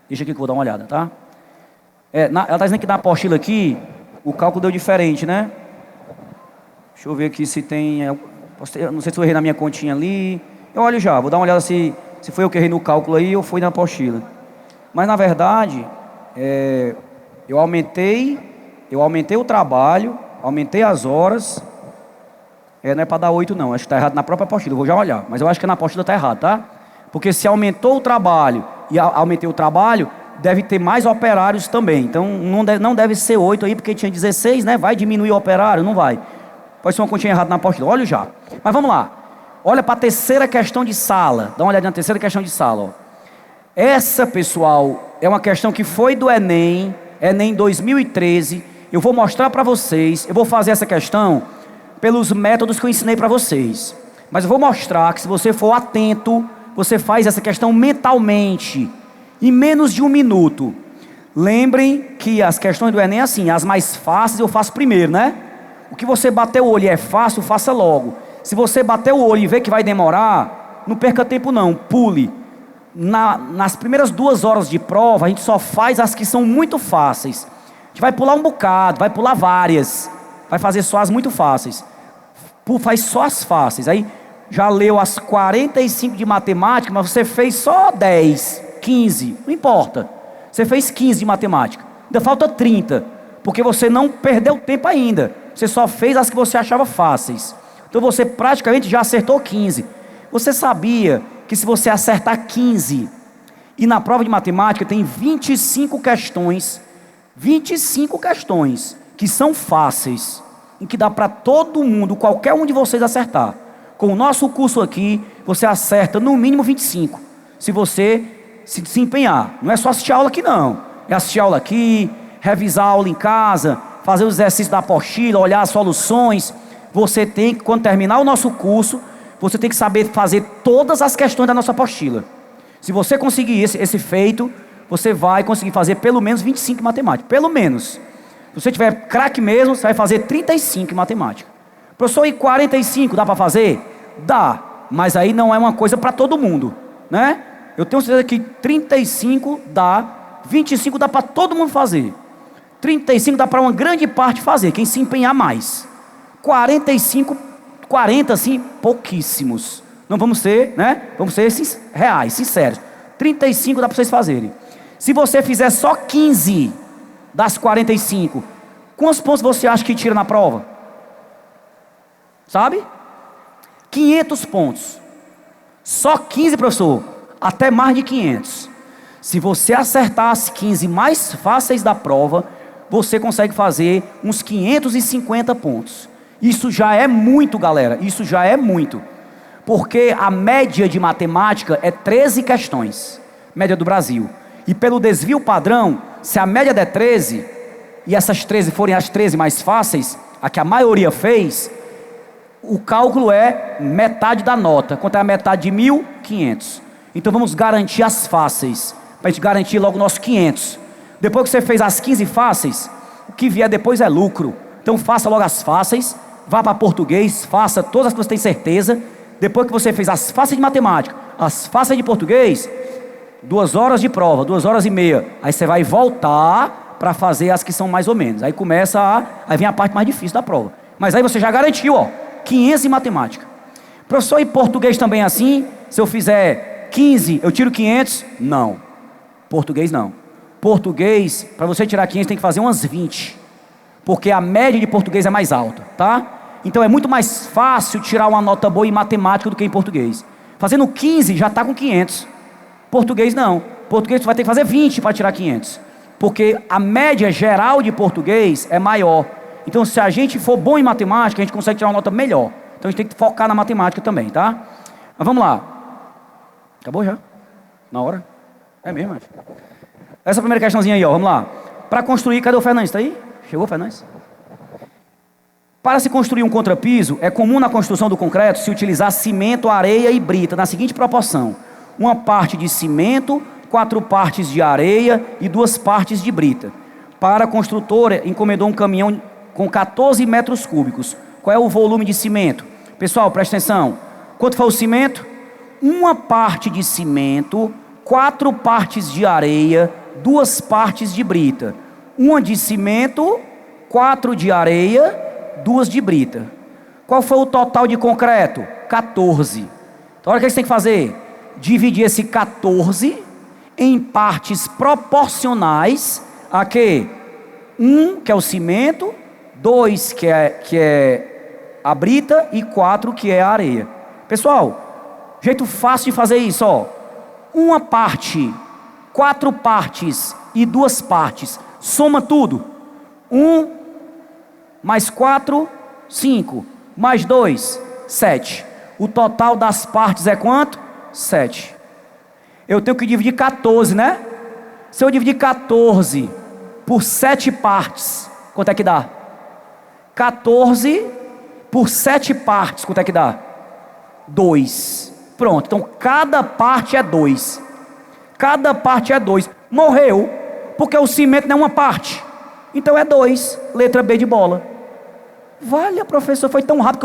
Deixa aqui que eu vou dar uma olhada, tá? Ela está dizendo que na apostila aqui, o cálculo deu diferente, né? Deixa eu ver aqui se tem... não sei se eu errei na minha continha ali. Eu olho já, vou dar uma olhada se foi eu que errei no cálculo aí ou foi na apostila. Mas na verdade, eu aumentei o trabalho, aumentei as horas. Não é para dar 8 não, acho que está errado na própria apostila, eu vou já olhar. Mas eu acho que na apostila está errado, tá? Porque se aumentou o trabalho e aumentei o trabalho, deve ter mais operários também. Então não deve ser 8 aí, porque tinha 16, né? Vai diminuir o operário? Não vai. Pode ser uma continha errada na apostila, olha já. Mas vamos lá. Olha para a terceira questão de sala. Dá uma olhada na terceira questão de sala. Ó. Essa, pessoal, é uma questão que foi do Enem 2013. Eu vou mostrar para vocês. Eu vou fazer essa questão pelos métodos que eu ensinei para vocês. Mas eu vou mostrar que se você for atento, você faz essa questão mentalmente, em menos de 1 minuto. Lembrem que as questões do Enem, assim, as mais fáceis eu faço primeiro, né? O que você bater o olho e é fácil, faça logo. Se você bater o olho e ver que vai demorar, não perca tempo não, pule. Nas primeiras 2 horas de prova, a gente só faz as que são muito fáceis. A gente vai pular um bocado, vai pular várias, vai fazer só as muito fáceis. Faz só as fáceis. Aí já leu as 45 de matemática, mas você fez só 10, 15, não importa. Você fez 15 de matemática, ainda falta 30, porque você não perdeu tempo ainda. Você só fez as que você achava fáceis. Então você praticamente já acertou 15. Você sabia que se você acertar 15, e na prova de matemática tem 25 questões, que são fáceis, em que dá para todo mundo, qualquer um de vocês acertar. Com o nosso curso aqui, você acerta no mínimo 25, se você se empenhar. Não é só assistir aula aqui não, é assistir aula aqui, revisar a aula em casa, fazer os exercícios da apostila, olhar as soluções. Você tem que, quando terminar o nosso curso, você tem que saber fazer todas as questões da nossa apostila. Se você conseguir esse feito, você vai conseguir fazer pelo menos 25 em matemática, pelo menos. Se você tiver craque mesmo, você vai fazer 35 em matemática. Professor, e 45 dá para fazer? Dá, mas aí não é uma coisa para todo mundo, né? Eu tenho certeza que 35 dá, 25 dá para todo mundo fazer. 35 dá para uma grande parte fazer, quem se empenhar mais. 45, 40 assim, pouquíssimos. Não vamos ser, né? Vamos ser reais, sinceros. 35 dá para vocês fazerem. Se você fizer só 15 das 45, quantos pontos você acha que tira na prova? Sabe? 500 pontos. Só 15, professor, até mais de 500. Se você acertar as 15 mais fáceis da prova, você consegue fazer uns 550 pontos. Isso já é muito, galera, isso já é muito. Porque a média de matemática é 13 questões, média do Brasil. E pelo desvio padrão, se a média der 13, e essas 13 forem as 13 mais fáceis, a que a maioria fez, o cálculo é metade da nota. Quanto é a metade de 1.500? Então vamos garantir as fáceis, para a gente garantir logo o nosso 500. Depois que você fez as 15 fáceis, o que vier depois é lucro. Então faça logo as fáceis, vá para português, faça todas as que você tem certeza. Depois que você fez as fáceis de matemática, as fáceis de português, 2 horas de prova, 2 horas e meia. Aí você vai voltar para fazer as que são mais ou menos. Aí aí vem a parte mais difícil da prova. Mas aí você já garantiu, ó, 500 em matemática. Professor, e português também é assim? Se eu fizer 15, eu tiro 500? Não. Português não. Português, para você tirar 500, tem que fazer umas 20. Porque a média de português é mais alta, tá? Então é muito mais fácil tirar uma nota boa em matemática do que em português. Fazendo 15 já está com 500. Português não. Português você vai ter que fazer 20 para tirar 500. Porque a média geral de português é maior. Então se a gente for bom em matemática, a gente consegue tirar uma nota melhor. Então a gente tem que focar na matemática também, tá? Mas vamos lá. Acabou já? Na hora? É mesmo, acho. Essa primeira questãozinha aí, ó, vamos lá. Para construir, cadê o Fernandes? Está aí? Chegou, Fernandes? Para se construir um contrapiso, é comum na construção do concreto se utilizar cimento, areia e brita, na seguinte proporção: uma parte de cimento, 4 partes de areia e 2 partes de brita. Para a construtora, encomendou um caminhão com 14 metros cúbicos. Qual é o volume de cimento? Pessoal, presta atenção. Quanto foi o cimento? Uma parte de cimento, 4 partes de areia, 2 partes de brita. Uma de cimento, 4 de areia, 2 de brita. Qual foi o total de concreto? 14. Então, olha o que você tem que fazer. Dividir esse 14 em partes proporcionais a quê? 1, que é o cimento, 2, que é a brita, e 4, que é a areia. Pessoal, jeito fácil de fazer isso, ó. Uma parte, 4 partes e 2 partes. Soma tudo. 1 mais 4, 5. Mais 2, 7. O total das partes é quanto? 7. Eu tenho que dividir 14, né? Se eu dividir 14 por 7 partes, quanto é que dá? 14 por 7 partes, quanto é que dá? 2. Pronto, então cada parte é 2. Cada parte é 2. Morreu, porque o cimento não é uma parte. Então é 2. Letra B de bola. Vale, professor, foi tão rápido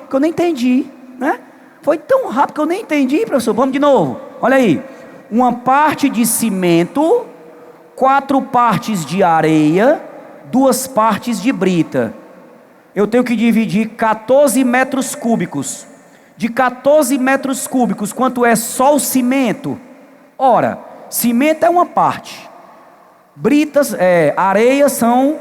que eu nem entendi, né? Foi tão rápido que eu nem entendi, professor. Vamos de novo. Olha aí. Uma parte de cimento, 4 partes de areia, 2 partes de brita. Eu tenho que dividir 14 metros cúbicos. De 14 metros cúbicos, quanto é só o cimento? Ora, cimento é uma parte. Britas, areia são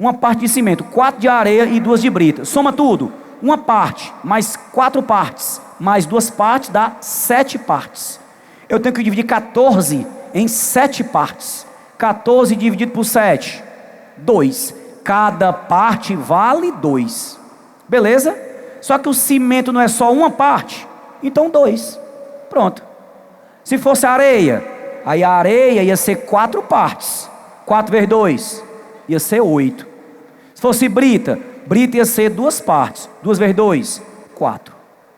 uma parte de cimento. 4 de areia e 2 de brita. Soma tudo. Uma parte, mais 4 partes, mais 2 partes, dá 7 partes. Eu tenho que dividir 14 em 7 partes. 14 dividido por 7, 2. Cada parte vale 2. Beleza? Só que o cimento não é só uma parte, então 2. Pronto. Se fosse areia, aí a areia ia ser 4 partes. 4 vezes 2 ia ser 8. Se fosse brita, brita ia ser 2 partes. 2 vezes 2, 4.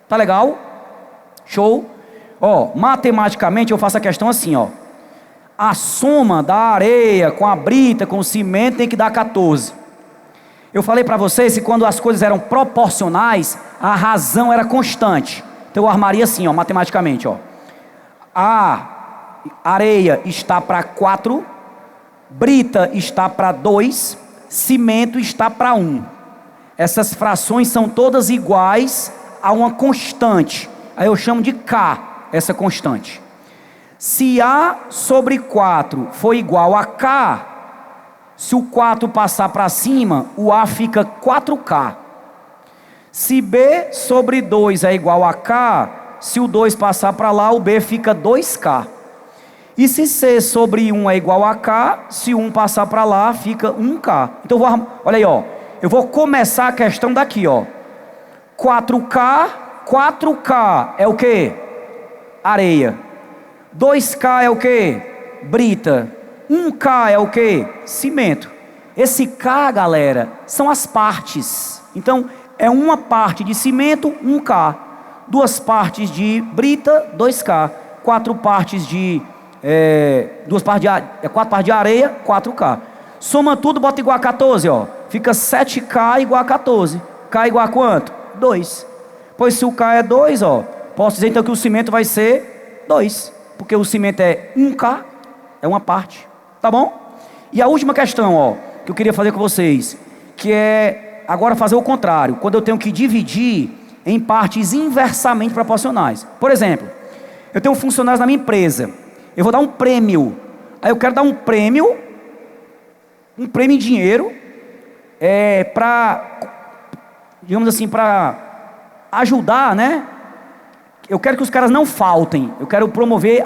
Tá legal? Show? Ó, matematicamente eu faço a questão assim, ó. A soma da areia com a brita, com o cimento, tem que dar 14. Eu falei para vocês que quando as coisas eram proporcionais, a razão era constante. Então eu armaria assim, ó, matematicamente, ó. A areia está para 4, brita está para 2, cimento está para 1. Essas frações são todas iguais a uma constante. Aí eu chamo de K, essa constante. Se A sobre 4 for igual a K, se o 4 passar para cima, o A fica 4K. Se B sobre 2 é igual a K, se o 2 passar para lá, o B fica 2K. E se C sobre 1 é igual a K, se 1 passar para lá, fica 1K. Então, olha aí, ó. Eu vou começar a questão daqui, ó. 4K, 4K é o que? Areia. 2K é o que? Brita. 1K é o que? Cimento. Esse K, galera, são as partes. Então, é uma parte de cimento, 1K. 2 partes de brita, 2K. 4 partes de... 4 partes de areia, 4K. Soma tudo, bota igual a 14, ó. Fica 7K igual a 14. K igual a quanto? 2. Pois se o K é 2, ó, posso dizer então que o cimento vai ser 2. Porque o cimento é 1K, é uma parte. Tá bom? E a última questão, ó, que eu queria fazer com vocês, que é agora fazer o contrário, quando eu tenho que dividir em partes inversamente proporcionais. Por exemplo, eu tenho funcionários na minha empresa, eu vou dar um prêmio, aí eu quero dar um prêmio em dinheiro, para, digamos assim, para ajudar, né? Eu quero que os caras não faltem, eu quero promover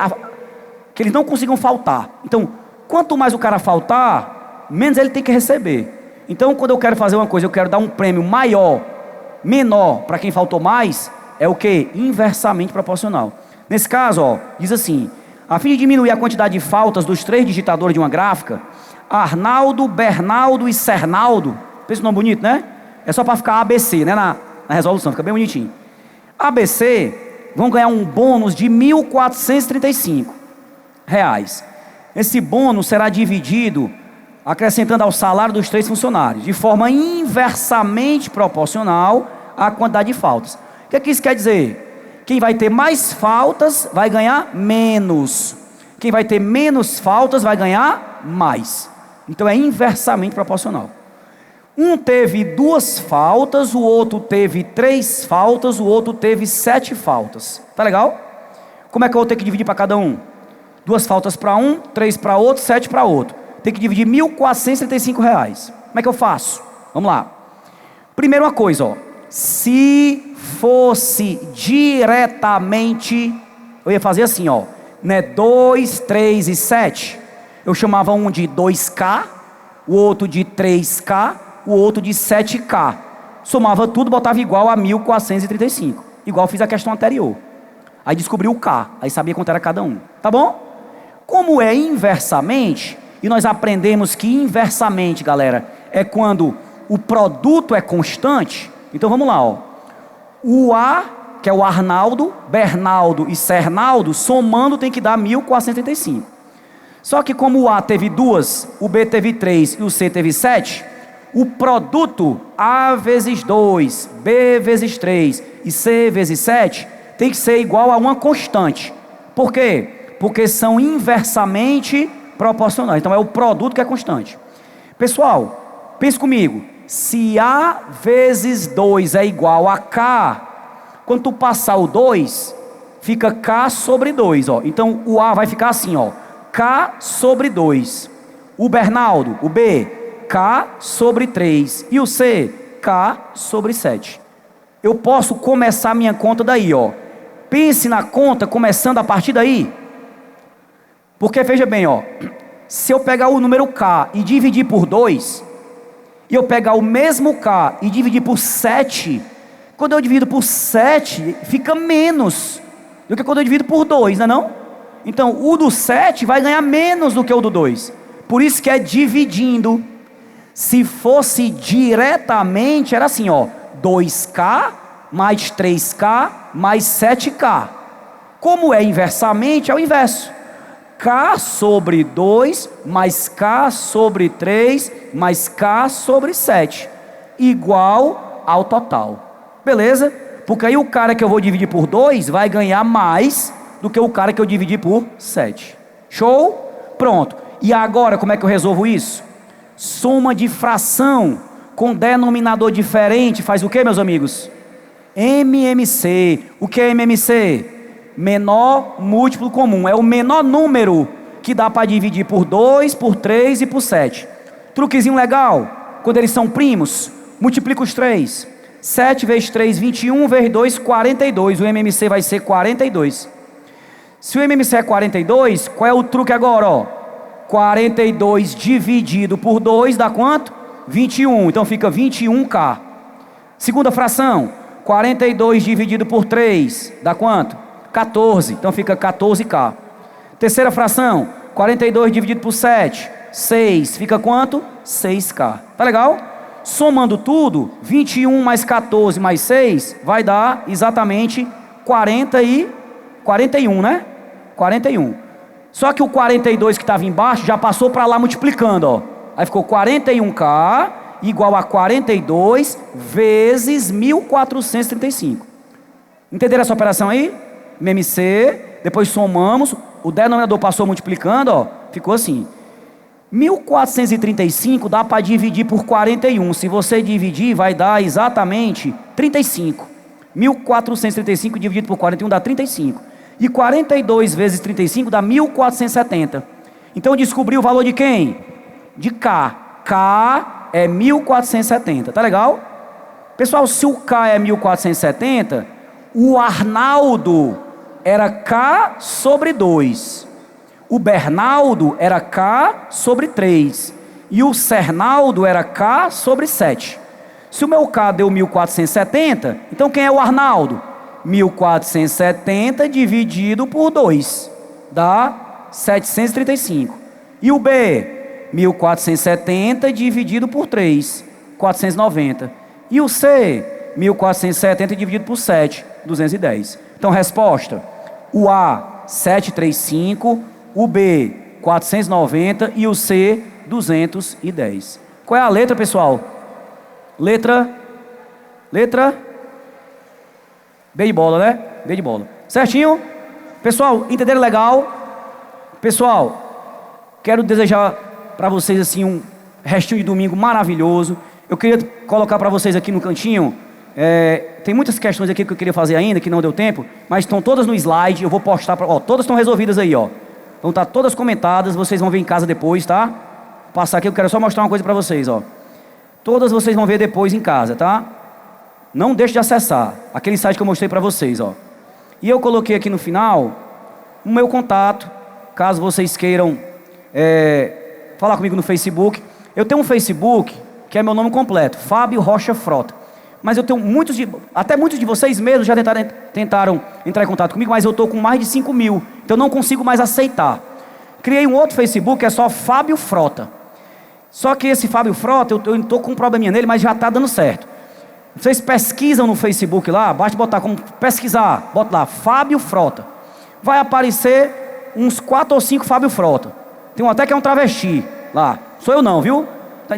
que eles não consigam faltar. Então, quanto mais o cara faltar, menos ele tem que receber. Então, quando eu quero fazer uma coisa, eu quero dar um prêmio menor para quem faltou mais, é o que? Inversamente proporcional. Nesse caso, ó, diz assim: a fim de diminuir a quantidade de faltas dos 3 digitadores de uma gráfica, Arnaldo, Bernaldo e Cernaldo, pensa um nome bonito, né? É só para ficar ABC, né? Na resolução, fica bem bonitinho. ABC vão ganhar um bônus de R$ 1.435. Esse bônus será dividido acrescentando ao salário dos 3 funcionários, de forma inversamente proporcional à quantidade de faltas. O que é que isso quer dizer? Quem vai ter mais faltas vai ganhar menos. Quem vai ter menos faltas vai ganhar mais. Então é inversamente proporcional. Um teve 2 faltas, o outro teve 3 faltas, o outro teve 7 faltas. Tá legal? Como é que eu vou ter que dividir para cada um? 2 faltas para um, 3 para outro, 7 para outro. Tem que dividir R$ 1.435. Como é que eu faço? Vamos lá. Primeiro uma coisa, ó. Se fosse diretamente, eu ia fazer assim, ó, né? 2, 3 e 7. Eu chamava um de 2K, o outro de 3K, o outro de 7K. Somava tudo, botava igual a 1.435. Igual eu fiz a questão anterior. Aí descobri o K, aí sabia quanto era cada um. Tá bom? Como é inversamente, e nós aprendemos que inversamente, galera, é quando o produto é constante. Então vamos lá, ó. O A, que é o Arnaldo, Bernaldo e Cernaldo, somando tem que dar 1.435. Só que como o A teve 2, o B teve 3 e o C teve 7, o produto A vezes 2, B vezes 3 e C vezes 7 tem que ser igual a uma constante. Por quê? Porque são inversamente proporcionais. Então é o produto que é constante. Pessoal, pense comigo. Se A vezes 2 é igual a K, quando tu passar o 2, fica K sobre 2. Ó. Então o A vai ficar assim, ó, K sobre 2. O Bernaldo, o B, K sobre 3. E o C, K sobre 7. Eu posso começar minha conta daí, ó. Pense na conta começando a partir daí. Porque veja bem, ó, se eu pegar o número K e dividir por 2, e eu pegar o mesmo K e dividir por 7, quando eu divido por 7, fica menos do que quando eu divido por 2, não é não? Então o do 7 vai ganhar menos do que o do 2. Por isso que é dividindo. Se fosse diretamente, era assim, ó, 2K mais 3K mais 7K. Como é inversamente, é o inverso. K sobre 2, mais K sobre 3, mais K sobre 7, igual ao total. Beleza? Porque aí o cara que eu vou dividir por 2 vai ganhar mais do que o cara que eu dividi por 7. Show? Pronto. E agora, como é que eu resolvo isso? Soma de fração com denominador diferente faz o que, meus amigos? MMC. O que é MMC? Menor múltiplo comum. É o menor número que dá para dividir por 2, por 3 e por 7. Truquezinho legal. Quando eles são primos, multiplica os 3. 7 vezes 3, 21, vezes 2, 42. O MMC vai ser 42. Se o MMC é 42, qual é o truque agora? Ó? 42 dividido por 2 dá quanto? 21. Então fica 21K. Segunda fração. 42 dividido por 3 dá quanto? 14, então fica 14K. Terceira fração, 42 dividido por 7, 6, fica quanto? 6K. Tá legal? Somando tudo, 21 mais 14 mais 6 vai dar exatamente 41, né? 41. Só que o 42 que estava embaixo já passou para lá multiplicando, ó. Aí ficou 41K igual a 42 vezes 1.435. Entenderam essa operação aí? MMC, depois somamos, o denominador passou multiplicando, ó, ficou assim. 1.435 dá para dividir por 41. Se você dividir, vai dar exatamente 35. 1.435 dividido por 41 dá 35. E 42 vezes 35 dá 1.470. Então eu descobri o valor de quem? De K. K é 1.470, tá legal? Pessoal, se o K é 1.470, o Arnaldo era K sobre 2. O Bernaldo era K sobre 3. E o Cernaldo era K sobre 7. Se o meu K deu 1.470, então quem é o Arnaldo? 1.470 dividido por 2. Dá 735. E o B? 1.470 dividido por 3. 490. E o C? 1.470 dividido por 7. 210. Então, resposta: o A, 735, o B, 490 e o C, 210. Qual é a letra, pessoal? Letra B de bola, né? B de bola. Certinho? Pessoal, entenderam legal? Pessoal, quero desejar para vocês assim um restinho de domingo maravilhoso. Eu queria colocar para vocês aqui no cantinho, tem muitas questões aqui que eu queria fazer ainda, que não deu tempo, mas estão todas no slide, eu vou postar, todas estão resolvidas aí, ó. Então tá todas comentadas, vocês vão ver em casa depois, tá? Vou passar aqui, eu quero só mostrar uma coisa para vocês, ó. Todas vocês vão ver depois em casa, tá? Não deixe de acessar aquele site que eu mostrei para vocês, ó. E eu coloquei aqui no final o meu contato, caso vocês queiram falar comigo no Facebook. Eu tenho um Facebook que é meu nome completo, Fábio Rocha Frota. Mas eu tenho até muitos de vocês mesmos já tentaram entrar em contato comigo, mas eu estou com mais de 5 mil, então eu não consigo mais aceitar. Criei um outro Facebook que é só Fábio Frota. Só que esse Fábio Frota, eu estou com um probleminha nele, mas já está dando certo. Vocês pesquisam no Facebook lá, basta botar como pesquisar, bota lá, Fábio Frota. Vai aparecer uns 4 ou 5 Fábio Frota. Tem um até que é um travesti lá. Sou eu não, viu?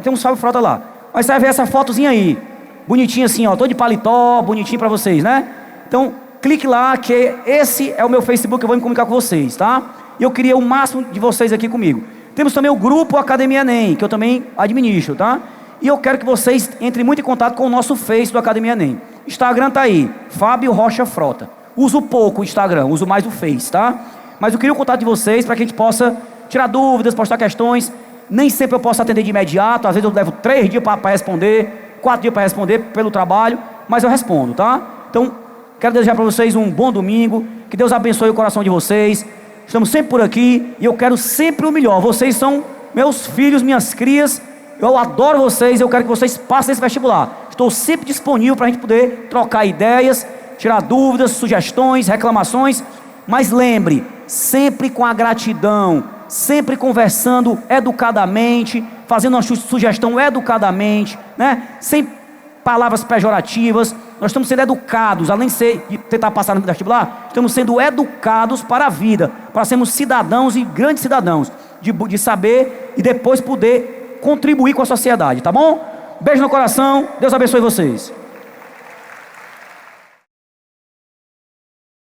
Tem uns Fábio Frota lá. Mas você vai ver essa fotozinha aí. Bonitinho assim, ó, tô de paletó, bonitinho pra vocês, né? Então, clique lá que esse é o meu Facebook, eu vou me comunicar com vocês, tá? E eu queria o máximo de vocês aqui comigo. Temos também o grupo Academia NEM, que eu também administro, tá? E eu quero que vocês entrem muito em contato com o nosso Face do Academia NEM. Instagram tá aí, Fábio Rocha Frota. Uso pouco o Instagram, uso mais o Face, tá? Mas eu queria o contato de vocês para que a gente possa tirar dúvidas, postar questões. Nem sempre eu posso atender de imediato, às vezes eu levo 3 dias para responder, 4 dias para responder pelo trabalho, mas eu respondo, tá? Então, quero desejar para vocês um bom domingo, que Deus abençoe o coração de vocês. Estamos sempre por aqui e eu quero sempre o melhor. Vocês são meus filhos, minhas crias. Eu adoro vocês, eu quero que vocês passem esse vestibular. Estou sempre disponível para a gente poder trocar ideias, tirar dúvidas, sugestões, reclamações. Mas lembre, sempre com a gratidão, sempre conversando educadamente, fazendo uma sugestão educadamente, né? Sem palavras pejorativas. Nós estamos sendo educados, além de tentar passar no vestibular, estamos sendo educados para a vida, para sermos cidadãos e grandes cidadãos, de saber e depois poder contribuir com a sociedade, tá bom? Beijo no coração, Deus abençoe vocês.